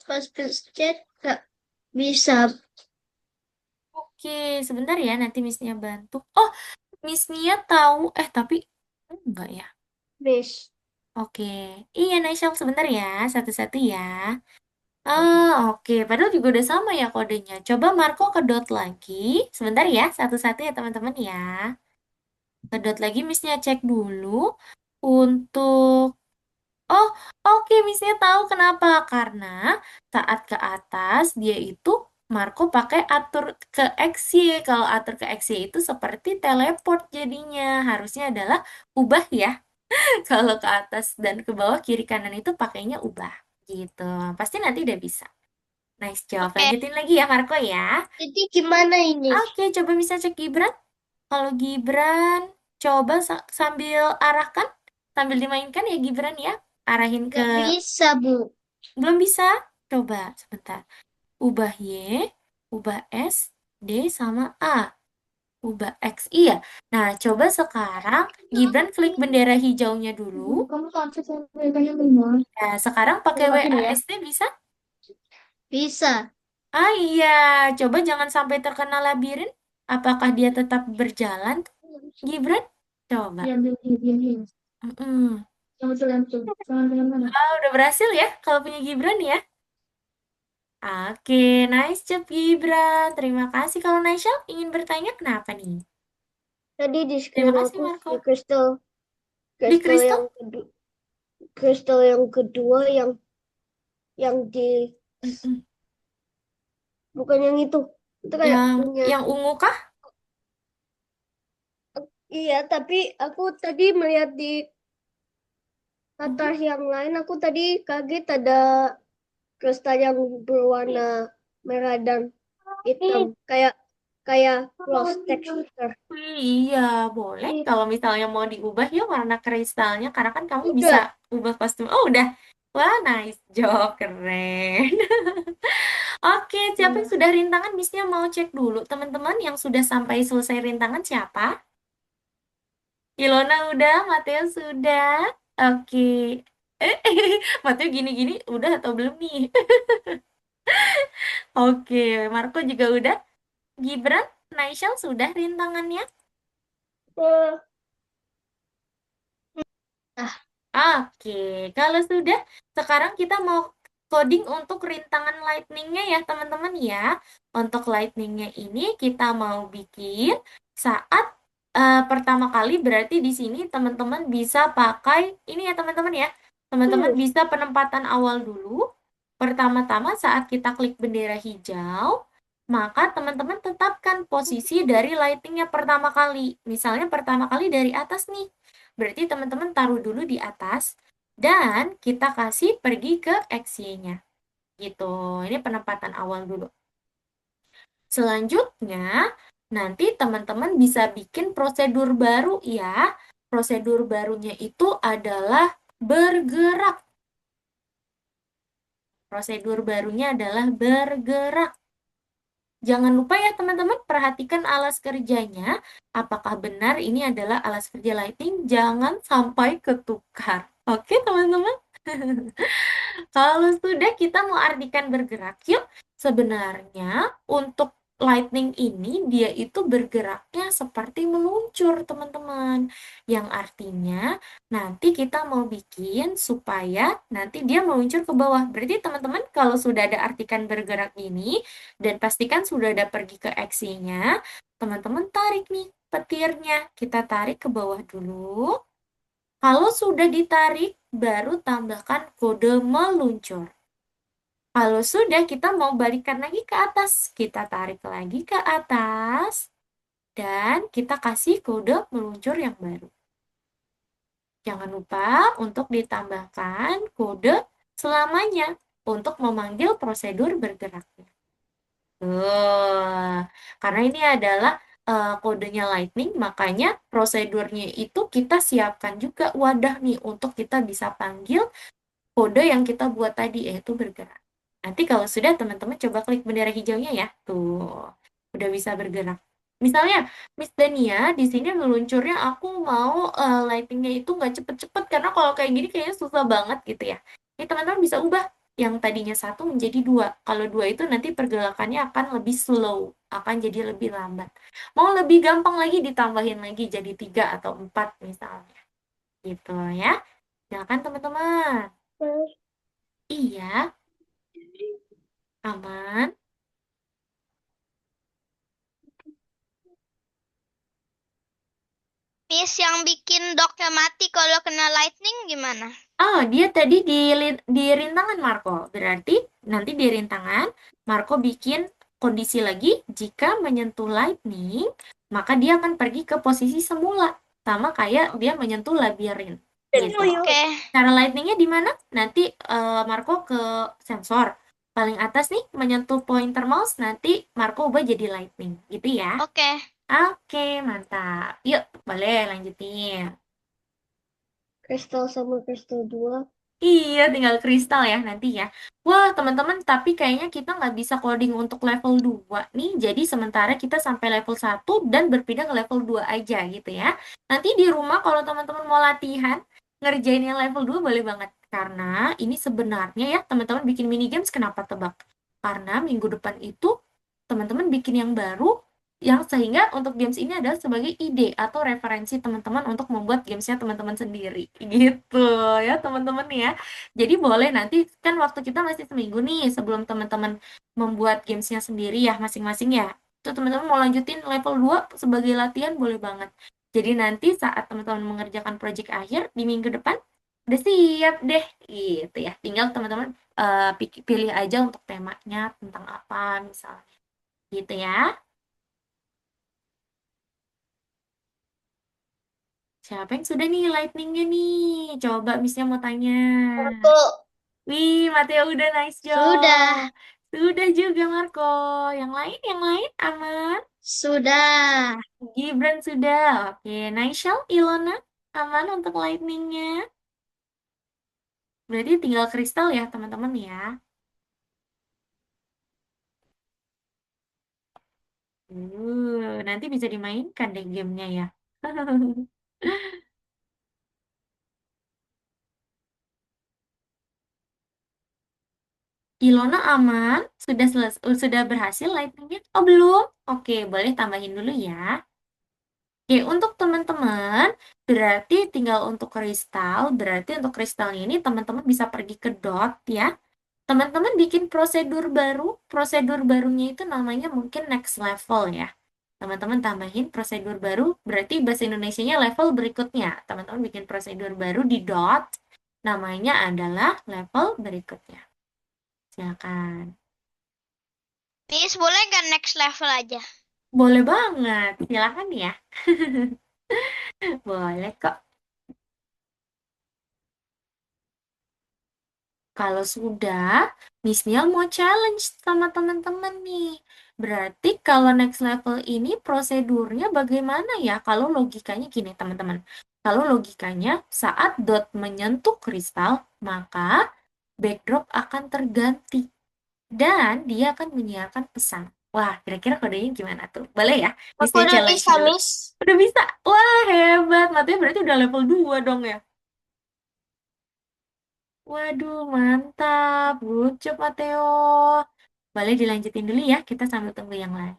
Pas pencet gak bisa. Oke, sebentar ya, nanti Miss Nia bantu. Oh, Miss Nia tahu, tapi enggak ya? Miss. Oke, iya Naishal sebentar ya, satu-satu ya. Oke, padahal juga udah sama ya kodenya. Coba Marco kedot lagi. Sebentar ya, satu-satu ya teman-teman ya. Kedot lagi, Missnya cek dulu untuk... Oh, oke, Missnya tahu kenapa. Karena saat ke atas, dia itu Marco pakai atur ke XY. Kalau atur ke XY itu seperti teleport jadinya. Harusnya adalah ubah ya. Kalau ke atas dan ke bawah, kiri kanan itu pakainya ubah. Gitu. Pasti nanti udah bisa. Nice job. Oke. Lanjutin lagi ya Marco ya. Jadi gimana ini? Oke, coba bisa cek Gibran. Kalau Gibran, coba sambil arahkan, sambil dimainkan ya Gibran ya. Arahin ke... Nggak bisa, Bu. Belum bisa? Coba, sebentar. Ubah Y, ubah S, D, sama A. Ubah X, iya. Nah, coba sekarang Gibran klik bendera hijaunya dulu. Kamu konsep mereka benar. Nah, sekarang pakai Lewatin ya. WASD bisa? Bisa. Ah iya, coba jangan sampai terkena labirin. Apakah dia tetap berjalan, Gibran? Coba. Diambil, diambil. Mm-mm. Yang betul, yang betul. Jangan dengan mana. Udah berhasil ya kalau punya Gibran ya? Oke, nice job Gibran. Terima kasih. Kalau Naisha ingin bertanya kenapa nih? Tadi di Terima screen kasih aku Marco. si kristal Di kristal? kristal yang kedua yang di Mm-mm. bukan yang itu. Itu kayak Yang punya. yang ungu kah? Iya, tapi aku tadi melihat di atas yang lain, aku tadi kaget ada kristal yang berwarna merah dan hitam, kayak kayak rose texture. Iya, boleh. Kalau misalnya mau diubah ya warna kristalnya, karena kan kamu bisa Udah, ubah kostum. Oh, udah. Wah, nice job. Keren. Oke, siapa yang sudah rintangan? Missnya mau cek dulu. Teman-teman yang sudah sampai selesai rintangan siapa? Ilona udah, Mateo sudah. Oke. Mateo gini-gini udah atau belum nih? Oke, Marco juga udah. Gibran, Naishal sudah rintangannya? eh, Oke, kalau sudah, sekarang kita mau coding untuk rintangan lightning-nya ya teman-teman ya. Untuk lightning-nya ini kita mau bikin saat pertama kali, berarti di sini teman-teman bisa pakai, ini ya teman-teman ya. Teman-teman bisa penempatan awal dulu. Pertama-tama saat kita klik bendera hijau, maka teman-teman tetapkan posisi dari lighting-nya pertama kali. Misalnya pertama kali dari atas nih. Berarti teman-teman taruh dulu di atas dan kita kasih pergi ke XY-nya. Gitu. Ini penempatan awal dulu. Selanjutnya, nanti teman-teman bisa bikin prosedur baru ya. Prosedur barunya itu adalah bergerak. Prosedur barunya adalah bergerak. Jangan lupa ya teman-teman, perhatikan alas kerjanya. Apakah benar ini adalah alas kerja lighting? Jangan sampai ketukar. Oke teman-teman? Kalau sudah kita mau artikan bergerak, yuk. Sebenarnya untuk lightning ini dia itu bergeraknya seperti meluncur, teman-teman. Yang artinya nanti kita mau bikin supaya nanti dia meluncur ke bawah. Berarti teman-teman kalau sudah ada artikan bergerak ini dan pastikan sudah ada pergi ke X-nya, teman-teman tarik nih petirnya. Kita tarik ke bawah dulu. Kalau sudah ditarik, baru tambahkan kode meluncur. Kalau sudah, kita mau balikan lagi ke atas. Kita tarik lagi ke atas. Dan kita kasih kode meluncur yang baru. Jangan lupa untuk ditambahkan kode selamanya untuk memanggil prosedur bergeraknya. Karena ini adalah kodenya Lightning, makanya prosedurnya itu kita siapkan juga wadah nih untuk kita bisa panggil kode yang kita buat tadi, yaitu bergerak. Nanti kalau sudah, teman-teman coba klik bendera hijaunya ya. Tuh, udah bisa bergerak. Misalnya, Miss Dania, di sini meluncurnya aku mau lightingnya itu nggak cepet-cepet, karena kalau kayak gini kayaknya susah banget gitu ya. Ini teman-teman bisa ubah. yang tadinya 1 menjadi 2. Kalau 2 itu nanti pergerakannya akan lebih slow, akan jadi lebih lambat. Mau lebih gampang lagi ditambahin lagi jadi 3 atau 4 misalnya. Gitu ya. Silakan teman-teman. Iya, aman. Miss, yang bikin docknya mati kalau kena lightning gimana? Oh, dia tadi di rintangan Marco. Berarti nanti di rintangan, Marco bikin kondisi lagi, jika menyentuh lightning, maka dia akan pergi ke posisi semula. Sama kayak dia menyentuh labirin. Gitu. Oke. Cara lightningnya di mana? Nanti Marco ke sensor. Paling atas nih, menyentuh pointer mouse, nanti Marco ubah jadi lightning. Gitu ya. Oke. Oke, mantap. Yuk, boleh lanjutin. Kristal sama kristal 2. Iya, tinggal kristal ya nanti ya. Wah, teman-teman, tapi kayaknya kita nggak bisa coding untuk level 2 nih. Jadi sementara kita sampai level 1 dan berpindah ke level 2 aja gitu ya. Nanti di rumah kalau teman-teman mau latihan, ngerjain yang level 2 boleh banget. Karena ini sebenarnya ya, teman-teman bikin mini games kenapa tebak? Karena minggu depan itu teman-teman bikin yang baru, yang sehingga untuk games ini adalah sebagai ide atau referensi teman-teman untuk membuat gamesnya teman-teman sendiri gitu ya teman-teman ya. Jadi boleh nanti kan waktu kita masih seminggu nih sebelum teman-teman membuat gamesnya sendiri ya masing-masing ya. Itu teman-teman mau lanjutin level 2 sebagai latihan boleh banget. Jadi nanti saat teman-teman mengerjakan project akhir di minggu depan udah siap deh gitu ya. Tinggal teman-teman pilih aja untuk temanya tentang apa misalnya. Gitu ya. Siapa yang sudah nih lightning-nya nih? Coba Miss-nya mau tanya. Marco. Wih, Mateo udah nice job. Sudah. Sudah juga Marco. Yang lain aman? Sudah. Gibran sudah. Oke, Naishal, Ilona aman untuk lightning-nya. Berarti tinggal kristal ya teman-teman ya. Nanti bisa dimainkan deh gamenya ya. Ilona aman? Sudah berhasil lightning-nya? Oh, belum? Oke, boleh tambahin dulu ya. Oke, untuk teman-teman, berarti tinggal untuk kristal, berarti untuk kristalnya ini teman-teman bisa pergi ke dot ya. Teman-teman bikin prosedur barunya itu namanya mungkin next level ya. Teman-teman tambahin prosedur baru, berarti bahasa Indonesianya level berikutnya. Teman-teman bikin prosedur baru di dot, namanya adalah level berikutnya. Silakan. Miss, boleh nggak next level aja? Boleh banget, silakan ya. Boleh kok. Kalau sudah, Miss Niel mau challenge sama teman-teman nih. Berarti kalau next level ini prosedurnya bagaimana ya? Kalau logikanya gini teman-teman. Kalau logikanya saat dot menyentuh kristal, maka backdrop akan terganti. Dan dia akan menyiarkan pesan. Wah, kira-kira kodenya gimana tuh? Boleh ya? Miss Aku Niel udah challenge bisa, dulu. Miss. Udah bisa? Wah, hebat. Matanya berarti udah level 2 dong ya? Waduh, mantap. Good job, Mateo. Boleh dilanjutin dulu ya, kita sambil tunggu yang lain.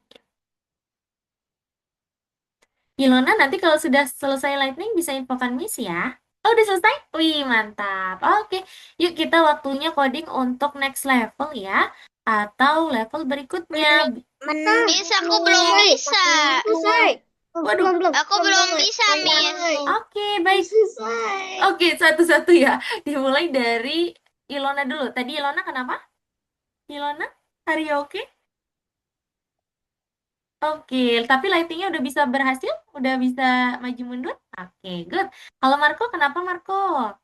Ilona, nanti kalau sudah selesai lightning bisa infokan Miss ya. Oh, udah selesai? Wih, mantap. Oke, yuk kita waktunya coding untuk next level ya. Atau level berikutnya. Miss, aku belum bisa. Selesai. Waduh. Aku belum bisa, Miss. Oke, baik. Selesai. Oke, satu-satu ya. Dimulai dari Ilona dulu. Tadi Ilona kenapa? Ilona, are you okay? Oke, tapi lightingnya udah bisa berhasil? Udah bisa maju mundur? Oke, good. Kalau Marco, kenapa Marco?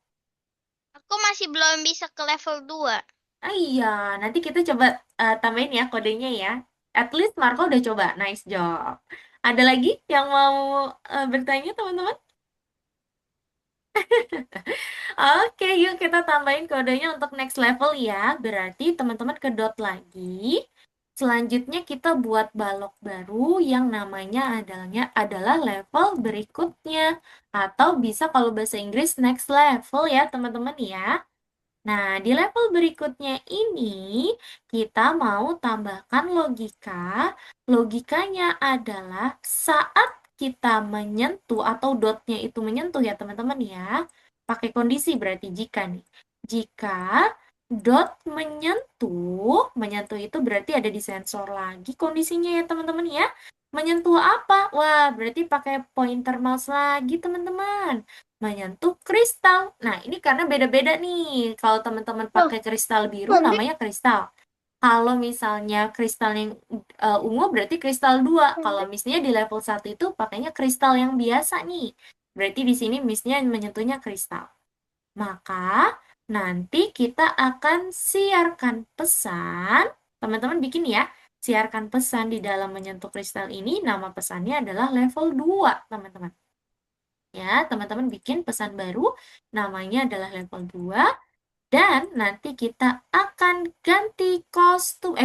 Aku masih belum bisa ke level 2. Ah iya, nanti kita coba tambahin ya kodenya ya. At least Marco udah coba, nice job. Ada lagi yang mau bertanya teman-teman? Oke, yuk kita tambahin kodenya untuk next level ya. Berarti teman-teman ke dot lagi. Selanjutnya kita buat balok baru yang namanya adalah level berikutnya. Atau bisa kalau bahasa Inggris next level ya teman-teman ya. Nah, di level berikutnya ini kita mau tambahkan logika. Logikanya adalah saat kita menyentuh atau dotnya itu menyentuh ya teman-teman ya. Pakai kondisi berarti jika nih. Jika dot menyentuh itu berarti ada di sensor lagi kondisinya ya teman-teman ya. Menyentuh apa? Wah, berarti pakai pointer mouse lagi teman-teman. Menyentuh kristal. Nah, ini karena beda-beda nih. Kalau teman-teman Loh, pakai kristal biru nanti namanya kristal. Kalau misalnya kristal yang ungu berarti kristal 2. Kalau misalnya di level 1 itu pakainya kristal yang biasa nih. Berarti di sini misalnya menyentuhnya kristal. Maka nanti kita akan siarkan pesan. Teman-teman bikin ya. Siarkan pesan di dalam menyentuh kristal ini. Nama pesannya adalah level 2, teman-teman. Ya, teman-teman bikin pesan baru, namanya adalah level 2, dan nanti kita akan ganti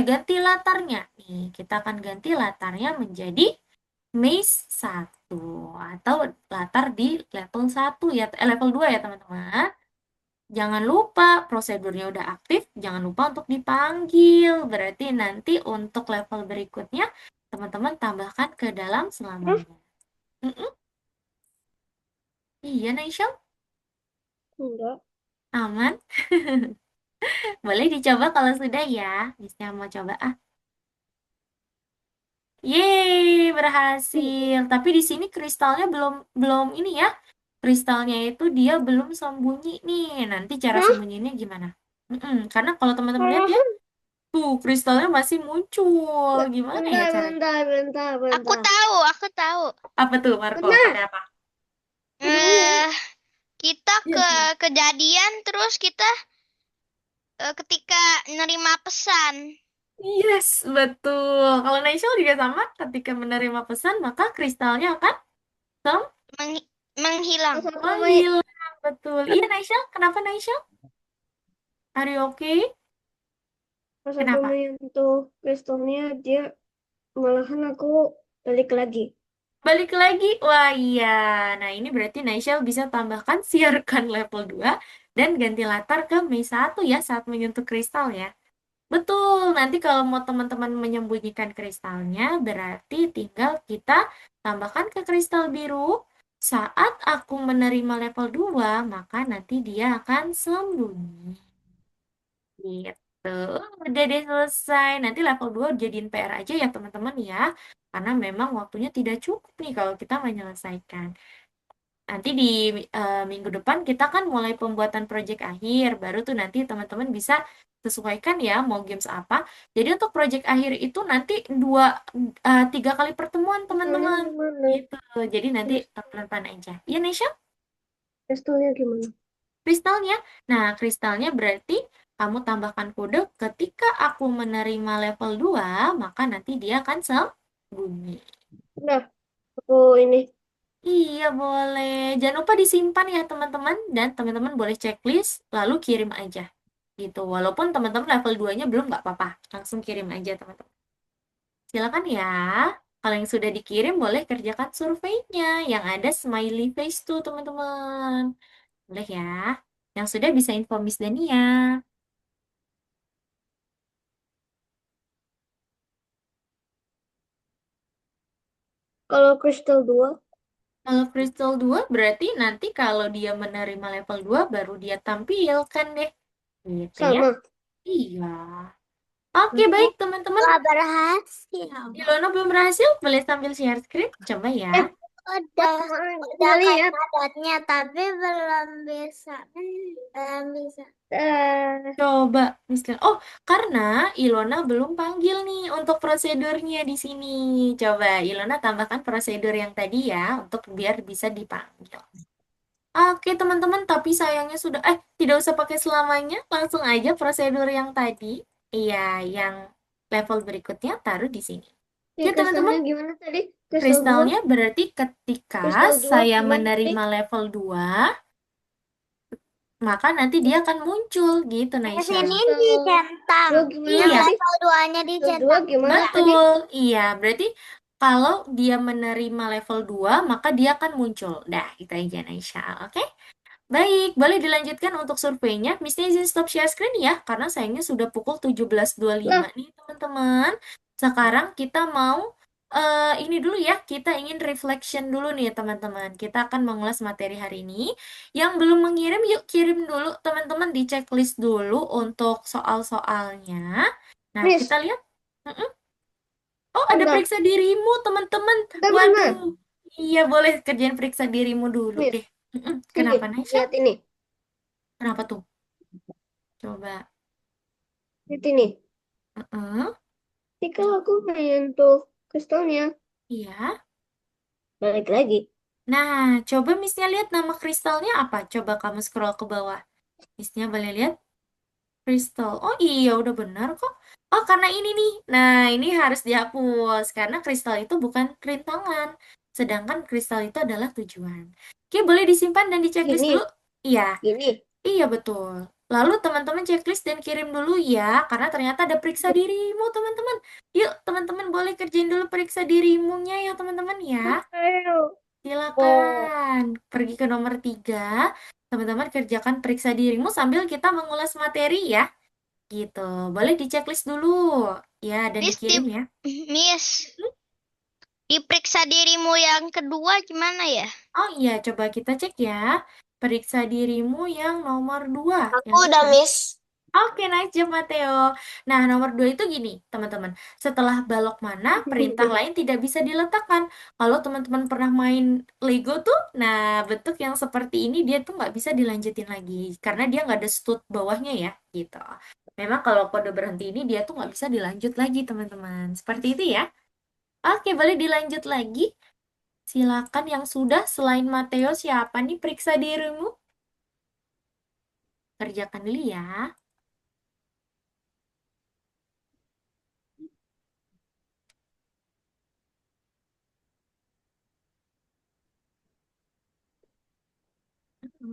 ganti latarnya. Nih, kita akan ganti latarnya menjadi maze 1, atau latar di level 1 ya, level 2 ya teman-teman. Jangan lupa prosedurnya udah aktif, jangan lupa untuk dipanggil. Berarti nanti untuk level berikutnya, teman-teman tambahkan ke dalam terus selamanya. Iya, Naishal? enggak. Aman? Boleh dicoba kalau sudah ya. Misalnya mau coba ah. Yeay, berhasil. Tapi di sini kristalnya belum belum ini ya. Kristalnya itu dia belum sembunyi nih. Nanti cara Hah? sembunyinya gimana? Karena kalau teman-teman lihat ya, Oh, tuh kristalnya masih muncul. Gimana ya bentar, caranya? bentar, bentar, Aku bentar. tahu, aku tahu. Apa tuh, Marco? Benar, Pakai apa? aduh. Eh, kita Iya, ke sih. kejadian terus kita ketika nerima pesan Yes, betul. Kalau Naishal juga sama, ketika menerima pesan, maka kristalnya akan menghilang. Pas aku main, menghilang. Betul. Iya, Naishal. Kenapa, Naishal? Are you okay? pas aku Kenapa? menyentuh kristalnya, dia malahan aku balik lagi. Balik lagi. Wah, iya. Nah, ini berarti Naishal bisa tambahkan siarkan level 2 dan ganti latar ke Mei 1 ya saat menyentuh kristal ya. Betul. Nanti kalau mau teman-teman menyembunyikan kristalnya, berarti tinggal kita tambahkan ke kristal biru. Saat aku menerima level 2 maka nanti dia akan sembunyi. Gitu. Udah deh selesai. Nanti level 2 jadiin PR aja ya teman-teman ya. Karena memang waktunya tidak cukup nih kalau kita menyelesaikan. Nanti di minggu depan kita kan mulai pembuatan proyek akhir. Baru tuh nanti teman-teman bisa sesuaikan ya mau games apa. Jadi untuk proyek akhir itu nanti 3 kali pertemuan Kristalnya teman-teman. gimana? Gitu. Jadi nanti Kris- pelan-pelan aja. Iya, Nesha? Kristalnya gimana? Kristalnya. Nah, kristalnya berarti kamu tambahkan kode ketika aku menerima level 2 maka nanti dia akan sembunyi. Udah, aku ini. Iya, boleh. Jangan lupa disimpan ya, teman-teman. Dan teman-teman boleh checklist, lalu kirim aja. Gitu. Walaupun teman-teman level 2-nya belum, nggak apa-apa. Langsung kirim aja, teman-teman. Silakan ya. Kalau yang sudah dikirim, boleh kerjakan surveinya. Yang ada smiley face tuh, teman-teman. Boleh ya. Yang sudah bisa info Miss Dania. Kalau kristal 2 Kalau Crystal 2 berarti nanti kalau dia menerima level 2 baru dia tampilkan deh. Gitu ya. sama. Iya. Oke, baik teman-teman. Gak berhasil. Ilona belum berhasil, boleh sambil share screen? Coba ya. Udah Udah lihat. kena dotnya tapi belum bisa. Belum bisa. Coba, misalnya. Oh, karena Ilona belum panggil nih untuk prosedurnya di sini. Coba Ilona tambahkan prosedur yang tadi ya, untuk biar bisa dipanggil. Oke, teman-teman, tapi sayangnya sudah, tidak usah pakai selamanya, langsung aja prosedur yang tadi. Iya, yang level berikutnya taruh di sini. Ya, Ya, teman-teman, kristalnya gimana tadi? Kristal 2? kristalnya berarti ketika Kristal 2 saya gimana tadi? menerima level 2 maka nanti dia akan muncul gitu, Di Naisha. sini Kristal dicentang. 2 gimana Iya, tadi? Level 2-nya Kristal 2 dicentang. gimana tadi? betul. Iya, berarti kalau dia menerima level 2 maka dia akan muncul. Dah, itu aja, Naisha. Oke? Baik, boleh dilanjutkan untuk surveinya. Miss-nya izin stop share screen ya, karena sayangnya sudah pukul 17.25 Lah, nih, teman-teman. Sekarang kita mau ini dulu ya, kita ingin reflection dulu nih, teman-teman. Kita akan mengulas materi hari ini. Yang belum mengirim, yuk kirim dulu, teman-teman, di checklist dulu untuk soal-soalnya. Nah, kita Miss, lihat. Mm-mm. Oh, ada bentar. periksa dirimu, teman-teman. Bentar, bentar. Waduh. Iya, boleh kerjain periksa dirimu dulu Miss, deh. Mm-mm. sini, Kenapa, Naisha? lihat ini. Kenapa tuh? Coba. Lihat ini. Heeh. Jadi kalau aku menyentuh kristalnya, Iya. balik lagi. Nah, coba Miss-nya lihat nama kristalnya apa? Coba kamu scroll ke bawah. Miss-nya boleh lihat kristal. Oh iya, udah benar kok. Oh, karena ini nih. Nah, ini harus dihapus. Karena kristal itu bukan rintangan. Sedangkan kristal itu adalah tujuan. Oke, boleh disimpan dan di checklist Gini, dulu? Iya. gini. Iya betul. Lalu teman-teman checklist dan kirim dulu ya, karena ternyata ada periksa dirimu teman-teman. Yuk teman-teman boleh kerjain dulu periksa dirimunya ya teman-teman ya. Ayo. Oh, Silakan pergi ke nomor 3. Teman-teman kerjakan periksa dirimu sambil kita mengulas materi ya. Gitu. Boleh di checklist dulu ya dan Miss, dikirim ya. Miss, diperiksa dirimu yang kedua gimana ya? Oh iya, coba kita cek ya. Periksa dirimu yang nomor 2. Aku Yang udah mana? miss. Oke, nice job, Mateo. Nah, nomor 2 itu gini, teman-teman. Setelah balok mana, perintah lain tidak bisa diletakkan. Kalau teman-teman pernah main Lego tuh, nah, bentuk yang seperti ini, dia tuh nggak bisa dilanjutin lagi. Karena dia nggak ada stud bawahnya ya, gitu. Memang kalau kode berhenti ini, dia tuh nggak bisa dilanjut lagi, teman-teman. Seperti itu ya. Oke, boleh dilanjut lagi. Silakan yang sudah, selain Mateo, siapa nih periksa dirimu? Kerjakan dulu ya.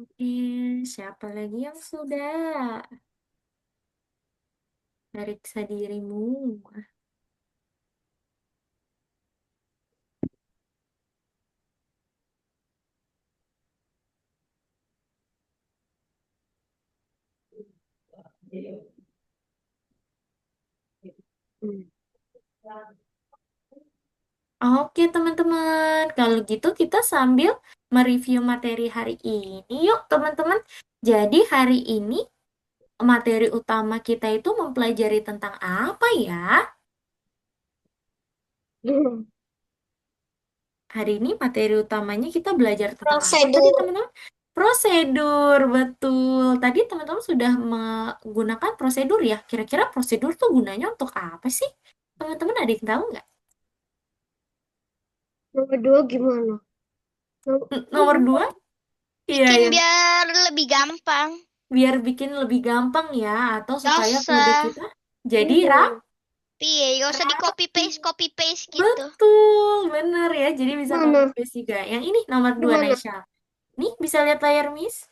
Oke, siapa lagi yang sudah? Periksa dirimu. hmm. Oke, teman-teman. Kalau gitu kita sambil mereview materi hari ini. Yuk, teman-teman. Jadi hari ini materi utama kita itu mempelajari tentang apa ya? Hari ini materi utamanya kita belajar tentang apa tadi, Prosedur. teman-teman? Prosedur, betul. Tadi teman-teman sudah menggunakan prosedur ya. Kira-kira prosedur tuh gunanya untuk apa sih? Teman-teman ada yang tahu nggak? Nomor dua gimana? Nomor 2? Iya, Bikin yang biar lebih gampang. biar bikin lebih gampang ya, atau Gak supaya kode usah. kita jadi Iya. Iya, gak usah di rapi. copy paste gitu. Betul, bener ya. Jadi bisa copy Mana? paste juga. Yang ini nomor 2, Gimana? Naisha. Nih, bisa lihat layar Miss?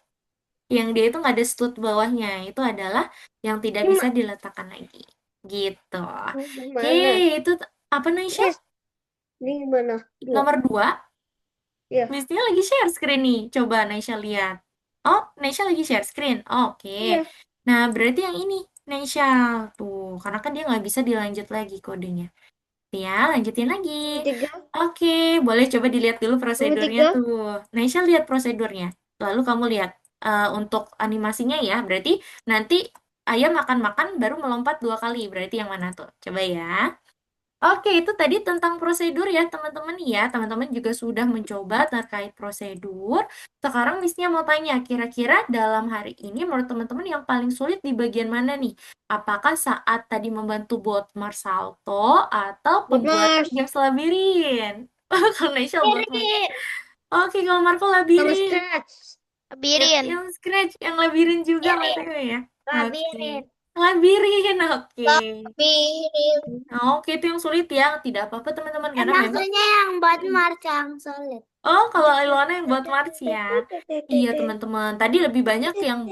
Yang dia itu nggak ada stud bawahnya. Itu adalah yang tidak bisa Gimana? diletakkan lagi. Gitu. Oke, Gimana? itu apa Naisha? Yes. Ini gimana? Dua. Nomor 2. Ya. Miss-nya lagi share screen nih. Coba Naisha lihat. Oh, Naisha lagi share screen. Oke. Iya. Nah, berarti yang ini, Naisha. Tuh, karena kan dia nggak bisa dilanjut lagi kodenya. Ya, lanjutin lagi. Nomor tiga. Oke, boleh coba dilihat dulu Nomor prosedurnya tiga. tuh. Naisha lihat prosedurnya. Lalu kamu lihat untuk animasinya ya. Berarti nanti ayam makan-makan baru melompat 2 kali. Berarti yang mana tuh? Coba ya. Oke, itu tadi tentang prosedur ya, teman-teman ya. Teman-teman juga sudah mencoba terkait prosedur. Sekarang Miss-nya mau tanya, kira-kira dalam hari ini menurut teman-teman yang paling sulit di bagian mana nih? Apakah saat tadi membantu buat Marsalto atau Good pembuatan Mars. games labirin? Kalau Naisha buat Birin. Oke, kalau Marco Sama labirin. Scratch. Birin. Yang Scratch, yang labirin juga Birin. Mateo ya. Oke. Labirin. Labirin, oke. Labirin. Oke, itu yang sulit ya. Tidak apa-apa teman-teman, karena memang Maksudnya yang buat Mars yang sulit. Oh, kalau Ilona yang buat Mars ya. Iya, teman-teman. Tadi lebih banyak yang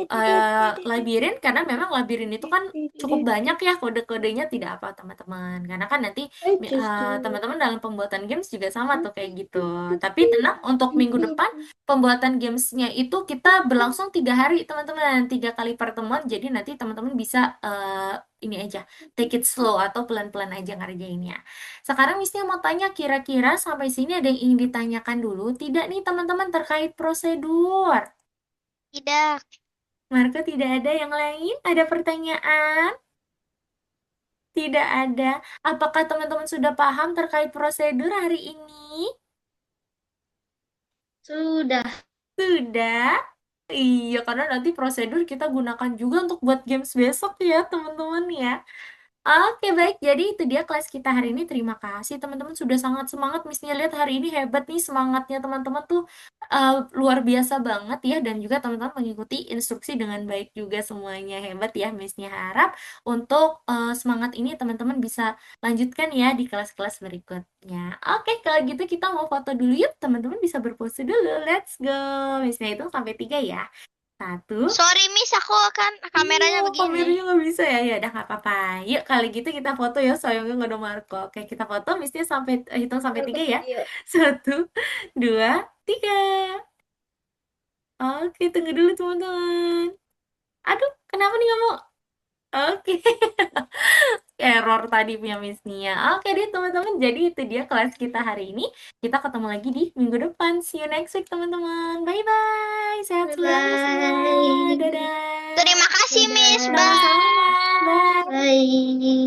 labirin karena memang labirin itu kan cukup banyak ya kode-kodenya, tidak apa teman-teman. Karena kan nanti teman-teman dalam pembuatan games juga sama tuh kayak gitu. Tapi tenang, untuk minggu depan pembuatan gamesnya itu kita berlangsung 3 hari teman-teman, 3 kali pertemuan. Jadi nanti teman-teman bisa ini aja, take it slow atau pelan-pelan aja ngerjainnya. Sekarang Misnya mau tanya, kira-kira sampai sini ada yang ingin ditanyakan dulu? Tidak nih teman-teman terkait prosedur. Tidak. Marco tidak ada yang lain? Ada pertanyaan? Tidak ada. Apakah teman-teman sudah paham terkait prosedur hari ini? Sudah. Sudah? Iya, karena nanti prosedur kita gunakan juga untuk buat games besok ya teman-teman ya. Oke, baik. Jadi itu dia kelas kita hari ini. Terima kasih teman-teman sudah sangat semangat. Misalnya lihat hari ini hebat nih semangatnya teman-teman tuh luar biasa banget ya. Dan juga teman-teman mengikuti instruksi dengan baik juga semuanya. Hebat ya, Missnya harap untuk semangat ini teman-teman bisa lanjutkan ya di kelas-kelas berikutnya. Oke, kalau gitu kita mau foto dulu yuk. Teman-teman bisa berpose dulu. Let's go. Missnya itu sampai 3 ya. 1. Sorry Miss, aku kan kameranya Iya, begini. kameranya nggak bisa ya. Ya udah nggak apa-apa. Yuk kali gitu kita foto ya. Sayangnya nggak ada Marco. Oke, kita foto. Mestinya sampai hitung sampai 3 ya. 1, 2, 3. Oke, tunggu dulu teman-teman. Aduh, kenapa nih nggak mau? Oke. Error tadi punya Miss Nia. Oke deh teman-teman. Jadi itu dia kelas kita hari ini. Kita ketemu lagi di minggu depan. See you next week teman-teman. Bye-bye. Sehat selalu semua. Bye. Dadah. Terima kasih Miss, bye. Sama-sama. Bye. Bye.